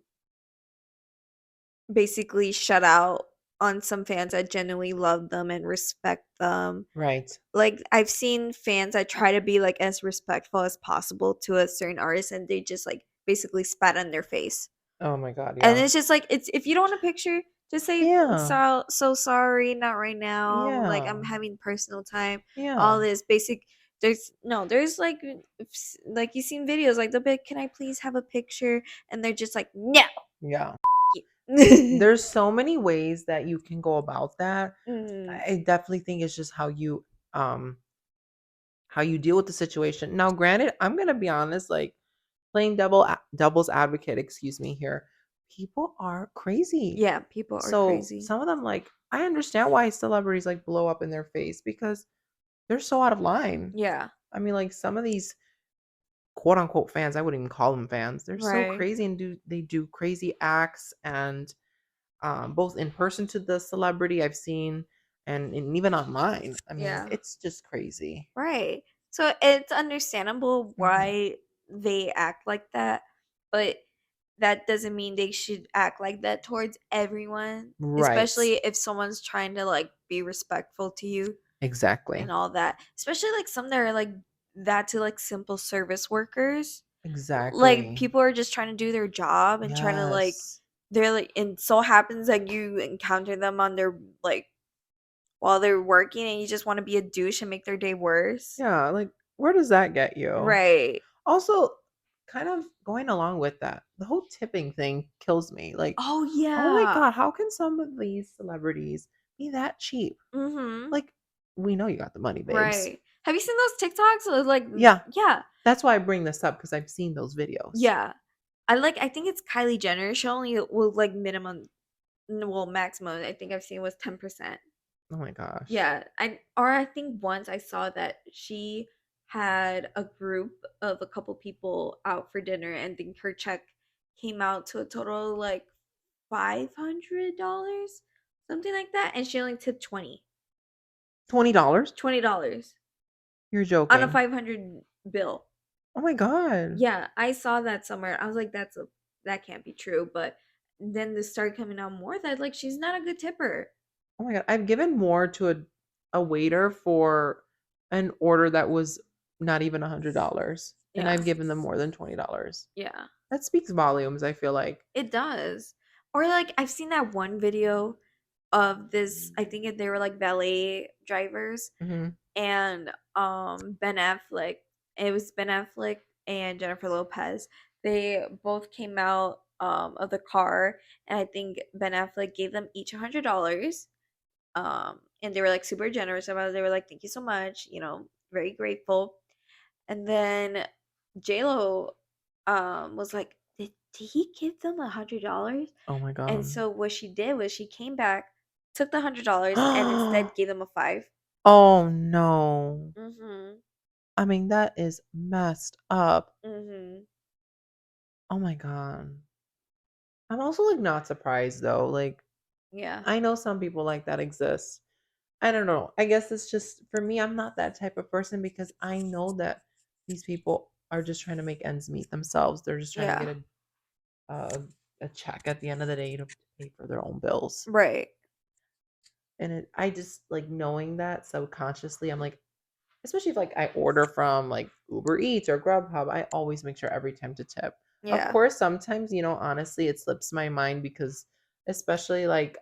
basically shut out on some fans that genuinely love them and respect them. Right. Like, I've seen fans that try to be like as respectful as possible to a certain artist and they just like basically spat on their face. Oh my God. And Yeah. it's just like, it's if you don't want a picture, just say Yeah. so sorry, not right now. Like, Yeah. I'm having personal time. All Yeah. this basic. There's like like you've seen videos like they'll be like, can I please have a picture? And they're just like, no. Yeah. You. There's so many ways that you can go about that. Mm, I definitely think it's just um how you deal with the situation. Now, granted, I'm gonna be honest, like playing devil's advocate, excuse me here. People are crazy. yeah, people are So crazy. some of them, like, I understand why celebrities like blow up in their face because they're so out of line. Yeah, I mean, like some of these quote unquote fans, I wouldn't even call them fans. They're so right. crazy and do crazy acts and both in person to the celebrity I've seen and even online. I mean, Yeah. it's just crazy. Right. So it's understandable Mhm. why they act like that, but that doesn't mean they should act like that towards everyone, Right. especially if someone's trying to like be respectful to you Exactly. and all that. Especially like some that are like that to like simple service workers. Like, Exactly. people are just trying to do their job and trying to like Yes. they're like, and so happens that you encounter them on their like while they're working and you just want to be a douche and make their day worse. Yeah, like where does that get you? Right. Also, kind of going along with that, the whole tipping thing kills me. Like, Oh, oh my yeah. God, how can some of these celebrities be that cheap? Mhm. Like, we know you got the money, babes. Right. Have you seen those TikToks? Like, Yeah, yeah. that's why I bring this up because I've seen those videos. Yeah. I think it's Kylie Jenner. She only will like minimum well, maximum I think I've seen was 10%. Oh my gosh. Yeah. I think once I saw that she had a group of a couple people out for dinner and I think her check came out to a total of like $500, something like that, and she only tipped $20? $20 You're on a joking. 500 bill. Oh my God. Yeah, I saw that somewhere. I was like, that can't be true. But then this started coming out more that like she's not a good tipper. Oh my God. I've given more to a waiter for an order that was not even $100. And Yeah, I've given them more than $20. yeah, That speaks volumes, I feel like. it does. Or like I've seen that one video of this. I think they were like valet drivers, Mhm. and Ben Affleck. It was Ben Affleck and Jennifer Lopez. They both came out of the car, and I think Ben Affleck gave them each $100. And they were like super generous about it. They were like, "Thank you so much," very grateful. And then JLo was like, did he give them $100? Oh my And God. so what she did was she came back, took the $100, and instead gave them a five. Oh no. Mhm. I mean, that is messed up. Mhm. Oh my God. I'm also like not surprised though. Like Yeah. I know some people like that exist. I don't know. I guess it's just for me, I'm not that type of person because I know that these people are just trying to make ends meet themselves. They're just trying to Yeah. get a check at the end of the day to pay for their own bills. Right. And I just like knowing that subconsciously, I'm like, especially if like I order from like Uber Eats or Grubhub, I always make sure every time to tip. Of Yeah. course, sometimes, honestly, it slips my mind because especially like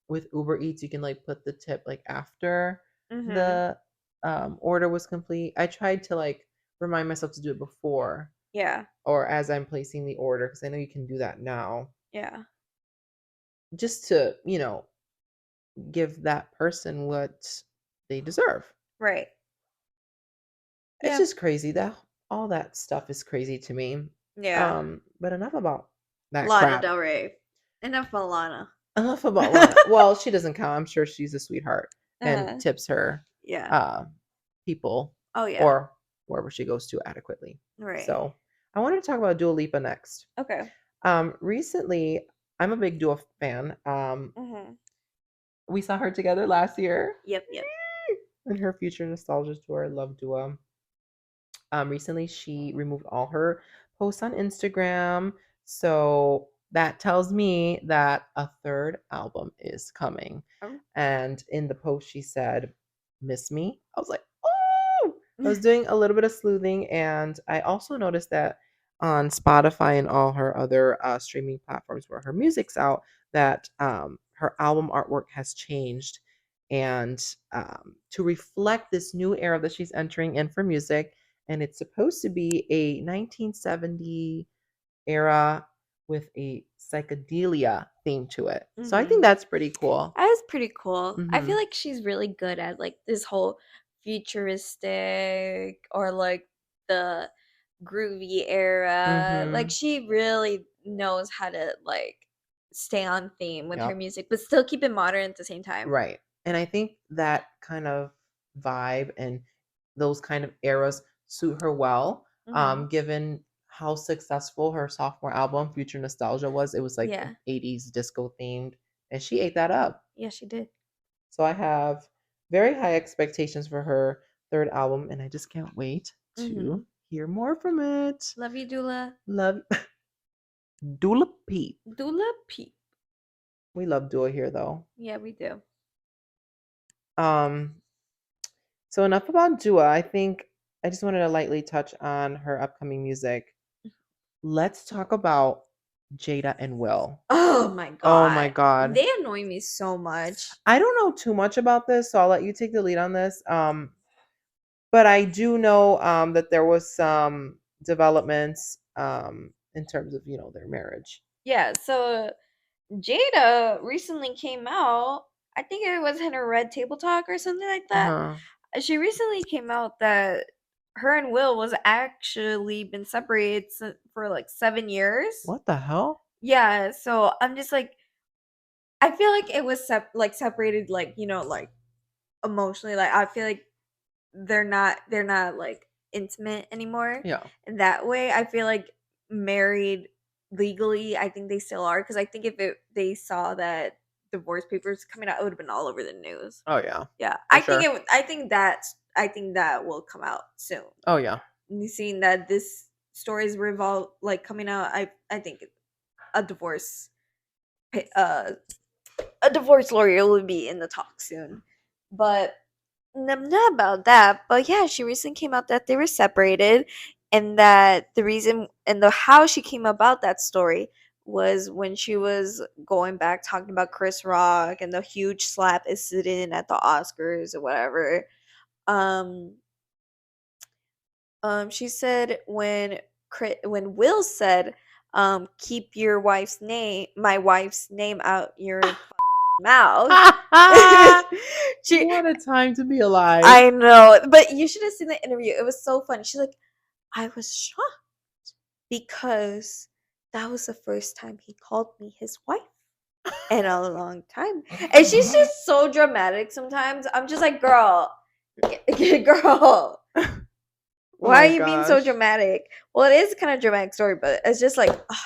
with Uber Eats, you can like put the tip like after Mhm. the order was complete. I tried to like remind myself to do it before Yeah. or as I'm placing the order because I know you can do that now Yeah. just to, give that person what they deserve. Right. It's Yeah. just crazy that all that stuff is crazy to me. Yeah. But enough about that Lana crap. Del Rey. Enough of Lana. Enough about Lana. Well, she doesn't count. I'm sure she's a sweetheart and Uh, tips her yeah. uh people Oh yeah. or wherever she goes to adequately. Right. So I wanted to talk about Dua Lipa next. Okay. Recently, I'm a big Dua fan. Mhm. We saw her together last year Yep. Yep. in her Future Nostalgia tour. I love Dua. Recently, she removed all her posts on Instagram. So that tells me that a third album is coming. Um, And in the post, she said, "Miss me?" I was like, oh, I was doing a little bit of sleuthing. And I also noticed that on Spotify and all her other streaming platforms where her music's out, that her album artwork has changed. And to reflect this new era that she's entering in for music, and it's supposed to be a 1970 era with a psychedelia theme to it. So I think mhm. that's pretty cool. That is pretty cool. I feel Mhm. like she's really good at like this whole futuristic or like the groovy era. Like Mhm. she really knows how to like stay on theme with her Yep. music, but still keep it modern at the same time. Right. And I think that kind of vibe and those kind of eras suit her well. Hmm. Given how successful her sophomore album, Future Nostalgia, was. It was like Yeah. 80s disco themed, and she ate that up. Yeah, she did. So I have very high expectations for her third album, and I just can't wait Hmm. to hear more from it. Love you, Dula. Love Dula Peep. Dula Peep. We love Dua here though. Yeah, we do. Um, so enough about Dua. I think I just wanted to lightly touch on her upcoming music. Let's talk about Jada and Will. Oh my Oh my god. god. They annoy me so much. I don't know too much about this, so I'll let you take the lead on this. But I do know that there was some developments in terms of, their marriage. Yeah, so Jada recently came out. I think it was in her Red Table Talk or something like that. Uh-huh. She recently came out that her and Will was actually been separated for like 7 years. What the hell? Yeah, so I'm just like, I feel like it was separated, like like emotionally. Like I feel like they're not like intimate anymore. Yeah. In that way, I feel like married legally, I think they still are because I think if they saw that divorce papers coming out, it would have been all over the news. Oh yeah. Yeah, For I think sure. I think that will come out soon. Oh yeah. And seeing that this story is revolve like coming out, I think a divorce uh a divorce lawyer will be in the talk soon. But not about that. But yeah, she recently came out that they were separated, and that the reason and the how she came about that story was when she was going back talking about Chris Rock and the huge slap incident at the Oscars or whatever. Um, she said when Will said, "Keep my wife's name out your mouth." she What a time to be alive. I know, but you should have seen the interview. It was so funny. She's like, I was shocked because that was the first time he called me his wife in a long time. And she's just so dramatic sometimes. I'm just like, girl, girl, Oh why my are you being so gosh. dramatic? Well, it is kind of dramatic story, but it's just like, ugh,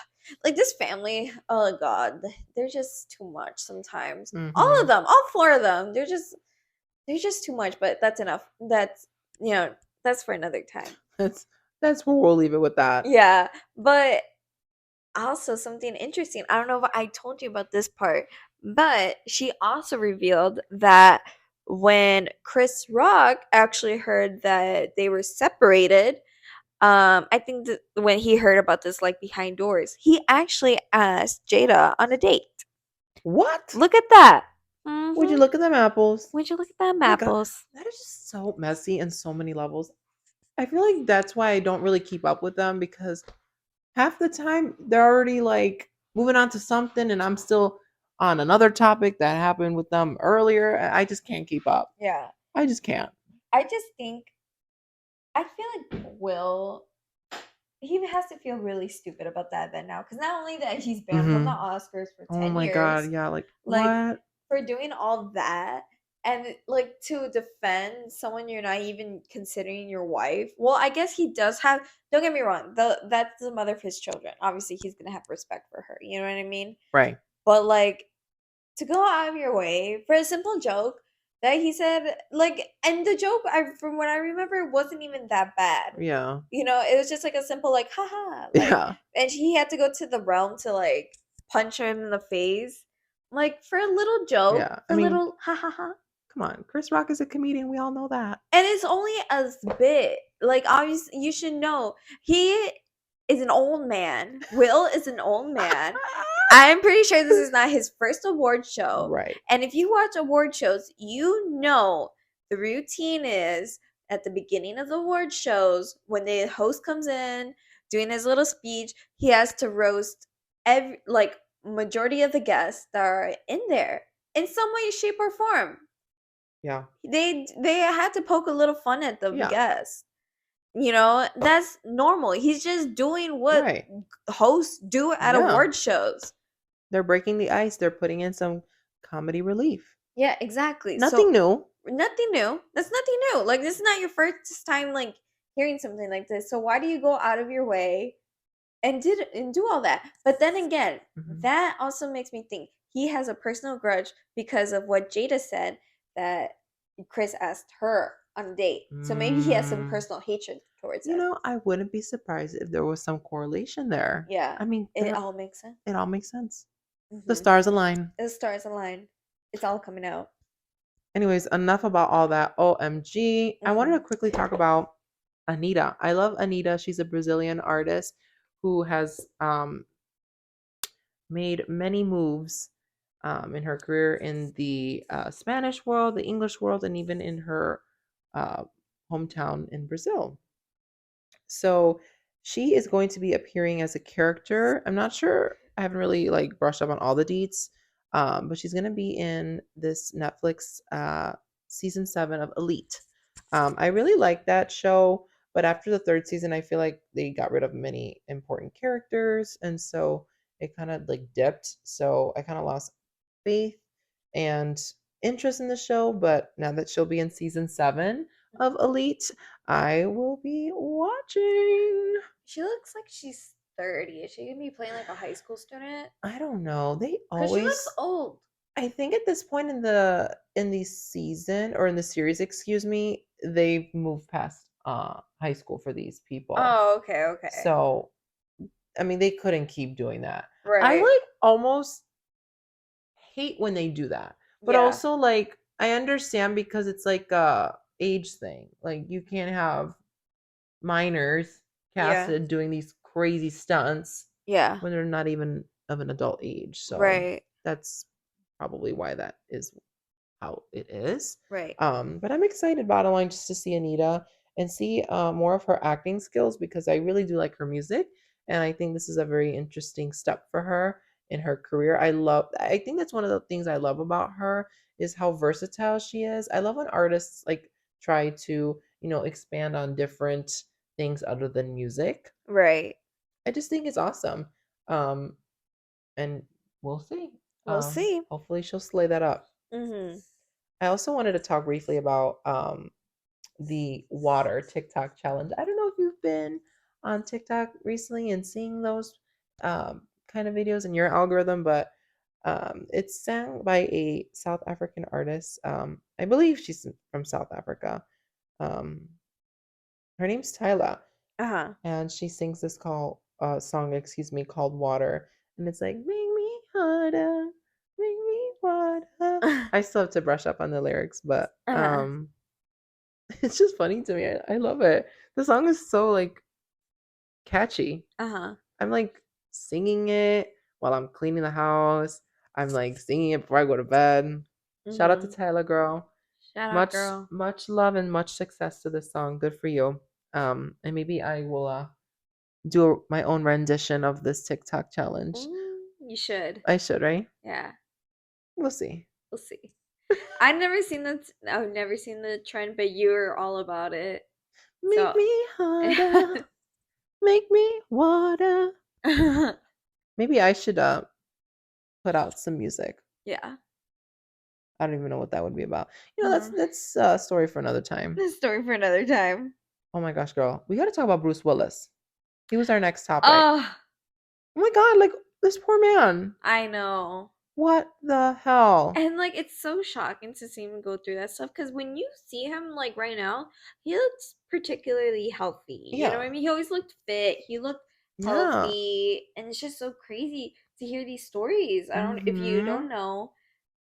Like this family, oh god, they're just too much sometimes. All of Mm-hmm. them, all four of them, they're just too much, but that's enough. That's, you know, that's for another time. That's that's where we'll leave it with that. Yeah, but also something interesting. I don't know if I told you about this part, but she also revealed that when Chris Rock actually heard that they were separated, I think that when he heard about this like behind doors, he actually asked Jada on a date. What? Look at that. Would you Mhm. look at them apples? Would you look at them My God, apples? that is just so messy in so many levels. I feel like that's why I don't really keep up with them because half the time they're already like moving on to something and I'm still on another topic that happened with them earlier. I just can't keep up. Yeah. I just can't. I just think I feel like Will he has to feel really stupid about that then now because not only that he's banned from the Hmm. Oscars for Oh 10 my God. years, Yeah. Like, like what? for doing all that and like to defend someone you're not even considering your wife. Well, I guess he does have, don't get me wrong, that's the mother of his children. Obviously, he's gonna have respect for her. You know what I mean? Right. But like to go out of your way for a simple joke that he said, like, and the joke, from what I remember, wasn't even that bad. Yeah. It was just like a simple, like, haha, like, Yeah. and he had to go to the realm to like punch him in the face, like for a little joke, Yeah. I for a mean, little ha ha ha. come on. Chris Rock is a comedian. We all know that. And it's only a bit. Like, obviously, you should know he is an old man. Will is an old man. I'm pretty sure this is not his first award show. Right. And if you watch award shows, you know the routine is at the beginning of the award shows when the host comes in doing his little speech, he has to roast every like majority of the guests that are in there in some way, shape, or form. Yeah. They had to poke a little fun at the Yeah. guests. That's normal. He's just doing what Right. hosts do at Yeah. award shows. They're breaking the ice. They're putting in some comedy relief. Yeah, exactly. Nothing So new. nothing new. That's nothing new. Like this is not your first time like hearing something like this. So why do you go out of your way and do all that? But then again, Mhm. that also makes me think he has a personal grudge because of what Jada said that Chris asked her on a date. So maybe he has some Mm. personal hatred towards You him. know, I wouldn't be surprised if there was some correlation there. Yeah, I mean, it all makes sense. it all makes sense. The Mm-hmm. stars align. The stars align. It's all coming out. Anyways, enough about all that. OMG. I wanted to Mm-hmm. quickly talk about Anita. I love Anita. She's a Brazilian artist who has made many moves in her career in the Spanish world, the English world, and even in her uh, hometown in Brazil. So she is going to be appearing as a character. I'm not sure. I haven't really like brushed up on all the deets, but she's going to be in this Netflix season 7 of Elite. I really like that show, but after the third season, I feel like they got rid of many important characters, and so it kind of like dipped. So I kind of lost faith and interest in the show. But now that she'll be in season 7 of Elite, I will be watching. She looks like she's 30. Is she gonna be playing like a high school student? I don't know. They Cause she looks always old. I think at this point in the season or in the series, excuse me, they've moved past high school for these people. Oh, okay, okay. So, I mean, they couldn't keep doing that. I Right. like almost hate when they do that. But Yeah. also like I understand because it's like a age thing. Like you can't have minors Yeah. casted doing these crazy stunts Yeah. when they're not even of an adult age. So Right. that's probably why that is how it is. Right. But I'm excited bottom line just to see Anita and see more of her acting skills because I really do like her music. And I think this is a very interesting step for her in her career. I think that's one of the things I love about her is how versatile she is. I love when artists like try to, expand on different things other than music. Right. I just think it's awesome. Um, and we'll see. We'll see. Hopefully she'll slay that up. Mm-hmm. I also wanted to talk briefly about the water TikTok challenge. I don't know if you've been on TikTok recently and seeing those kind of videos in your algorithm, but it's sang by a South African artist. I believe she's from South Africa. Um, her name's Tyla, Uh-huh. and she sings this song, excuse me, called Water, and it's like make me harder, make me water. I still have to brush up on the lyrics, but Uh-huh. it's just funny to me. I love it. The song is so like catchy. Uh-huh. I'm like singing it while I'm cleaning the house. I'm like singing it before I go to bed. Shout out to Mm-hmm. Tyler, girl. Shout out, Much girl. much love and much success to this song. Good for you. And maybe I will do my own rendition of this TikTok challenge. You should. I should, right? Yeah. We'll see. We'll see. I've never seen the trend, but you're all about it. Make So me harder, make me water. Maybe I should put out some music. yeah. I don't even know what that would be about. That's Uh-huh. that's a story for another time. The story for another time. Oh my gosh, girl. We got to talk about Bruce Willis. He was our next topic. Oh, Oh my god, like this poor man. I know. What the hell? And like it's so shocking to see him go through that stuff because when you see him like right now, he looks particularly healthy. You know what I Yeah. mean? He always looked fit. He looked Yeah. healthy, and it's just so crazy to hear these stories. I don't if you Mhm. don't know,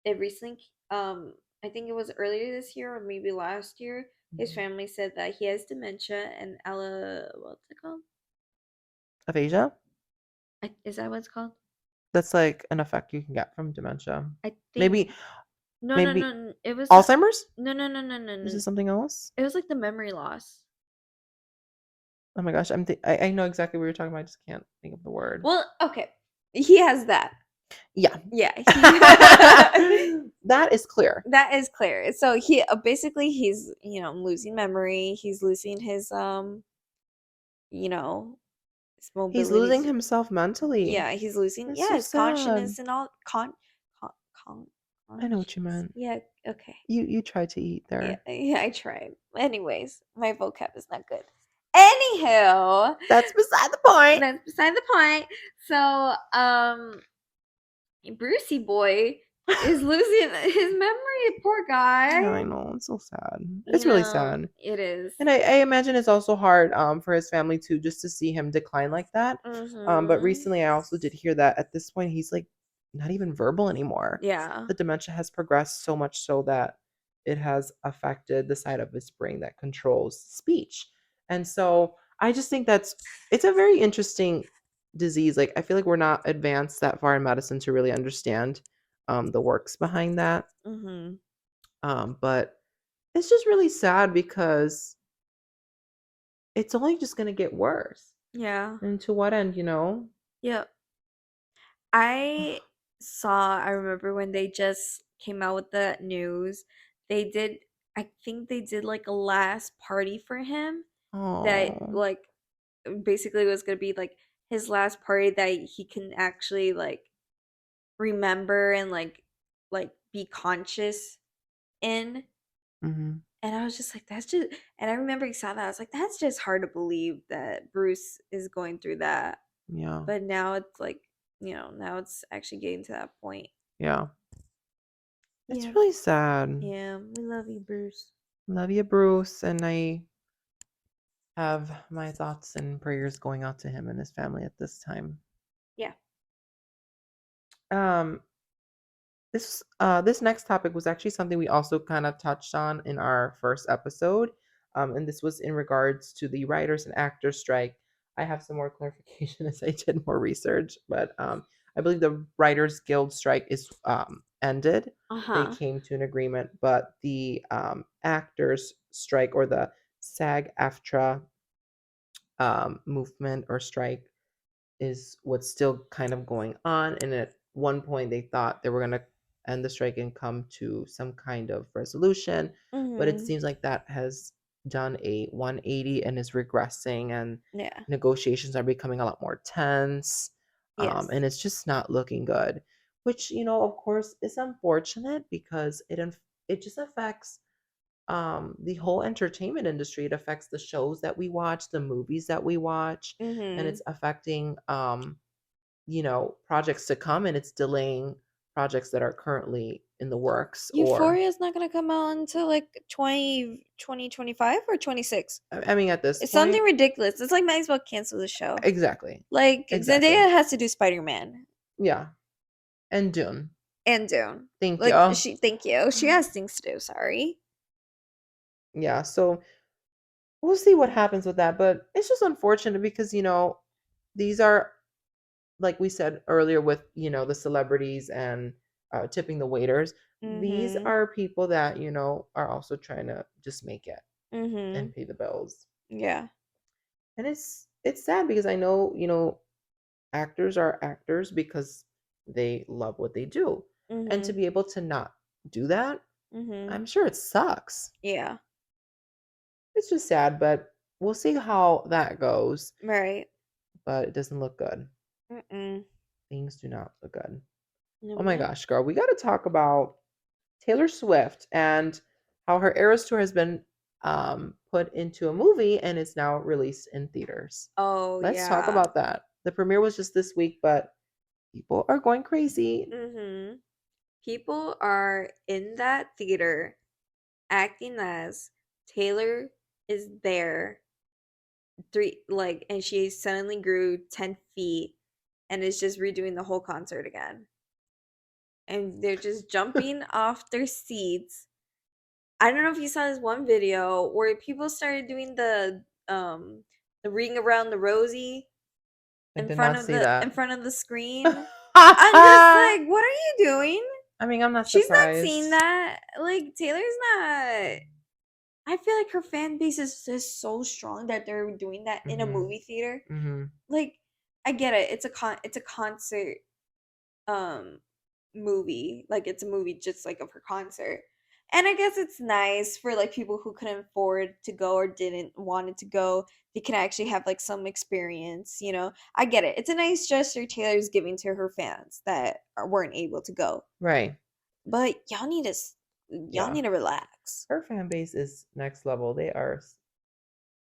it recently I think it was earlier this year or maybe last year, his Mhm. family said that he has dementia and ella what's it called? Aphasia? Is that what it's called? That's like an effect you can get from dementia. I think Maybe no no maybe no it was Alzheimer's? no no no no no Is no it something else? it was like the memory loss. Oh my gosh, I know exactly what you're talking about. I just can't think of the word. Well, okay. He has that. Yeah. Yeah, That is clear. that is clear. So he basically he's, losing memory. He's losing his you know, his He's losing mobilities. himself mentally. Yeah, he's losing That's so his sad. consciousness and all con I know what you conscious. meant. Yeah, okay. You tried to eat Yeah, there. yeah, I tried. Anyways, my vocab is not good. Anywho, That's beside the point. that's beside the point. So, Brucey boy is losing his memory. Poor Yeah, guy. I know. It's so sad. It's really sad. It is. And I imagine it's also hard for his family too, just to see him decline like that. But Mm-hmm. recently I also did hear that at this point he's like not even verbal anymore. Yeah. The dementia has progressed so much so that it has affected the side of his brain that controls speech. And so I just think it's a very interesting disease. Like I feel like we're not advanced that far in medicine to really understand the works behind that. Mm-hmm. But it's just really sad because it's only just gonna get worse. Yeah. And to what end, you know? Yep. I I remember when they just came out with the news, I think they did like a last party for him that Oh. like basically was gonna be like his last party that he can actually like remember and like be conscious in. Mhm. And I was just like, that's just, and I remember he saw that. I was like, that's just hard to believe that Bruce is going through that. Yeah. But now it's like, now it's actually getting to that point. Yeah. It's Yeah. really sad. Yeah. We love you, Bruce. Love you, Bruce, and I have my thoughts and prayers going out to him and his family at this time. Yeah. Um this next topic was actually something we also kind of touched on in our first episode. And this was in regards to the writers and actors strike. I have some more clarification as I did more research, but I believe the Writers Guild strike is ended. They Uh-huh. came to an agreement, but the actors strike or the SAG-AFTRA movement or strike is what's still kind of going on. And at one point, they thought they were going to end the strike and come to some kind of resolution. But it Mm-hmm. seems like that has done a 180 and is regressing, and Yeah. negotiations are becoming a lot more tense. Yes. And it's just not looking good, which, of course, is unfortunate because it just affects the whole entertainment industry. It affects the shows that we watch, the movies that we watch, and Mm-hmm. it's affecting projects to come, and it's delaying projects that are currently in the works. Or Euphoria is not gonna come out until like 2025 or 26. I mean, at this It's point, something ridiculous. It's like might as well cancel the show. exactly, Like exactly, Zendaya has to do Spider-Man yeah, and Dune. and Dune. Thank Like you. thank you. She has things to do, sorry. Yeah, so we'll see what happens with that, but it's just unfortunate because these are, like we said earlier, with the celebrities and tipping the waiters. These Mhm. are people that are also trying to just make it and Mhm. pay the bills. Yeah. And it's sad because I know actors are actors because they love what they do, and to Mhm. be able to not do that, Mhm. I'm sure it sucks. Yeah. It's just sad, but we'll see how that goes. Right. But it doesn't look good. Mm-mm. Things do not look good. Oh my No. gosh, girl, we got to talk about Taylor Swift and how her Eras tour has been put into a movie and is now released in theaters. Oh Let's talk yeah. about that. The premiere was just this week, but people are going crazy. Mhm. People are in that theater acting as Taylor is there and she suddenly grew 10 feet and is just redoing the whole concert again. And they're just jumping off their seats. I don't know if you saw this one video where people started doing the ring around the rosy I did not see that. in front of the screen. I'm just I like, what are you doing? mean, I'm not She's not seeing surprised. that. Like Taylor's not. I feel like her fan base is so strong that they're doing that in a Mhm. movie theater. Mhm. Like, I get it. It's a concert um movie. Like it's a movie just like of her concert. And I guess it's nice for like people who couldn't afford to go or didn't wanted to go. They can actually have like some experience. I get it. It's a nice gesture Taylor's giving to her fans that weren't able to go. Right. But y'all Yeah. need to relax. Her fan base is next level. They are,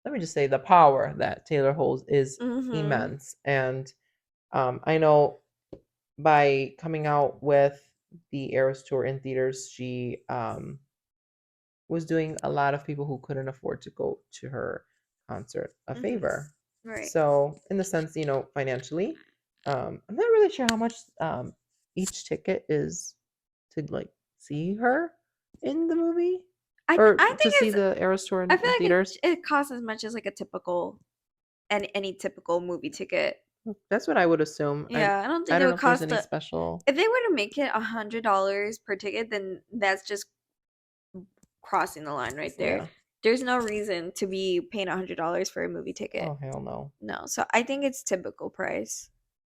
let me just say, the power that Taylor holds is Mhm. immense. And I know by coming out with the Eras tour in theaters, she was doing a lot of people who couldn't afford to go to her concert a Mhm. favor. Right. So, in the sense, financially, I'm not really sure how much each ticket is to like see her in the movie or I to think see it's the Eras tour I in feel like theaters. it costs as much as like a typical any typical movie ticket. That's what I would assume. I Yeah, I don't I think it don't know would if there's cost any a special. if they were to make it $100 per ticket, then that's just crossing the line right there. Yeah. There's no reason to be paying $100 for a movie ticket. Oh hell no. No, so I think it's typical price.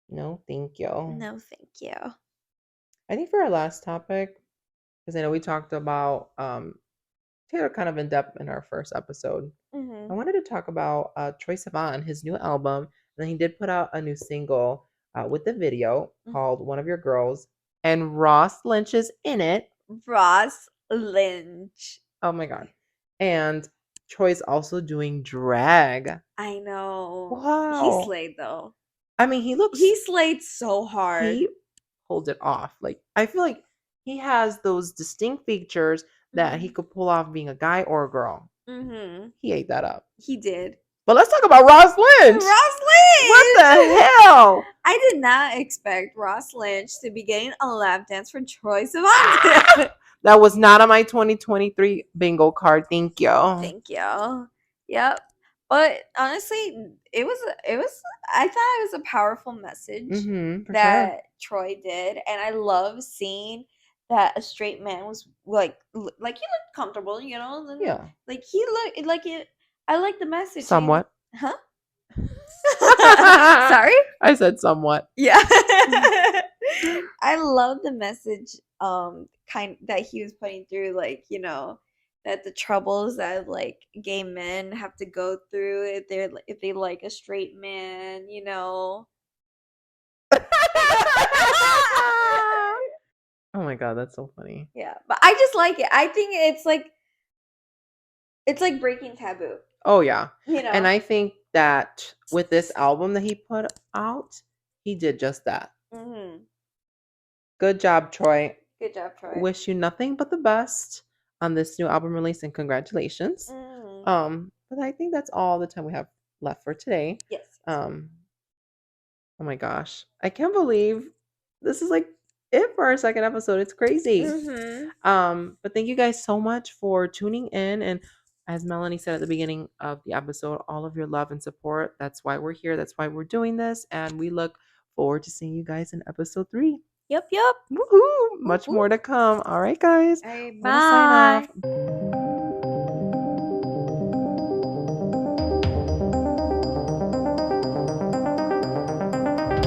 No, thank you. No, thank you. I think for our last topic, because I know we talked about Taylor kind of in depth in our first episode. I Mhm. wanted to talk about Troye Sivan, his new album. And then he did put out a new single with the video Mhm. called One of Your Girls. And Ross Lynch is in it. Ross Lynch. Oh my God. And Troy's also doing drag. I know. He Wow. slayed though. I mean, He slayed so hard. he pulled it off. Like, I feel like he has those distinct features that he Mhm. could pull off being a guy or a girl. Mhm. He ate that up. He did. But let's talk about Ross Lynch. Ross What the Lynch! hell? I did not expect Ross Lynch to be getting a lap dance from Troye Ah! Sivan. That was not on my 2023 bingo card. Thank you. Thank you. Yep. But honestly, it was I thought it was a powerful message Mm-hmm, for sure. that Troy did, and I love seeing that a straight man was like like he looked comfortable, and Yeah, like he looked like it. I like the message. somewhat. Huh? Sorry? I said somewhat. Yeah. I love the message kind that he was putting through, that the troubles that like gay men have to go through if they like a straight man. Oh my God, that's so funny. Yeah, but I just like it. I think it's like breaking taboo, Oh yeah. you And know. I think that with this album that he put out, he did just that. Mhm. Good job, Troy. Good job, Troy. Wish you nothing but the best on this new album release and congratulations. Mhm. But I think that's all the time we have left for today. Yes. Um, oh my gosh. I can't believe this is like it for our second episode. It's crazy. Mhm. But thank you guys so much for tuning in. And as Melanie said at the beginning of the episode, all of your love and support. That's why we're here. That's why we're doing this. And we look forward to seeing you guys in episode 3. Yup, yup. Woohoo! Whoop, Much more whoop. to come. All right, guys. All right, Want to sign bye. off.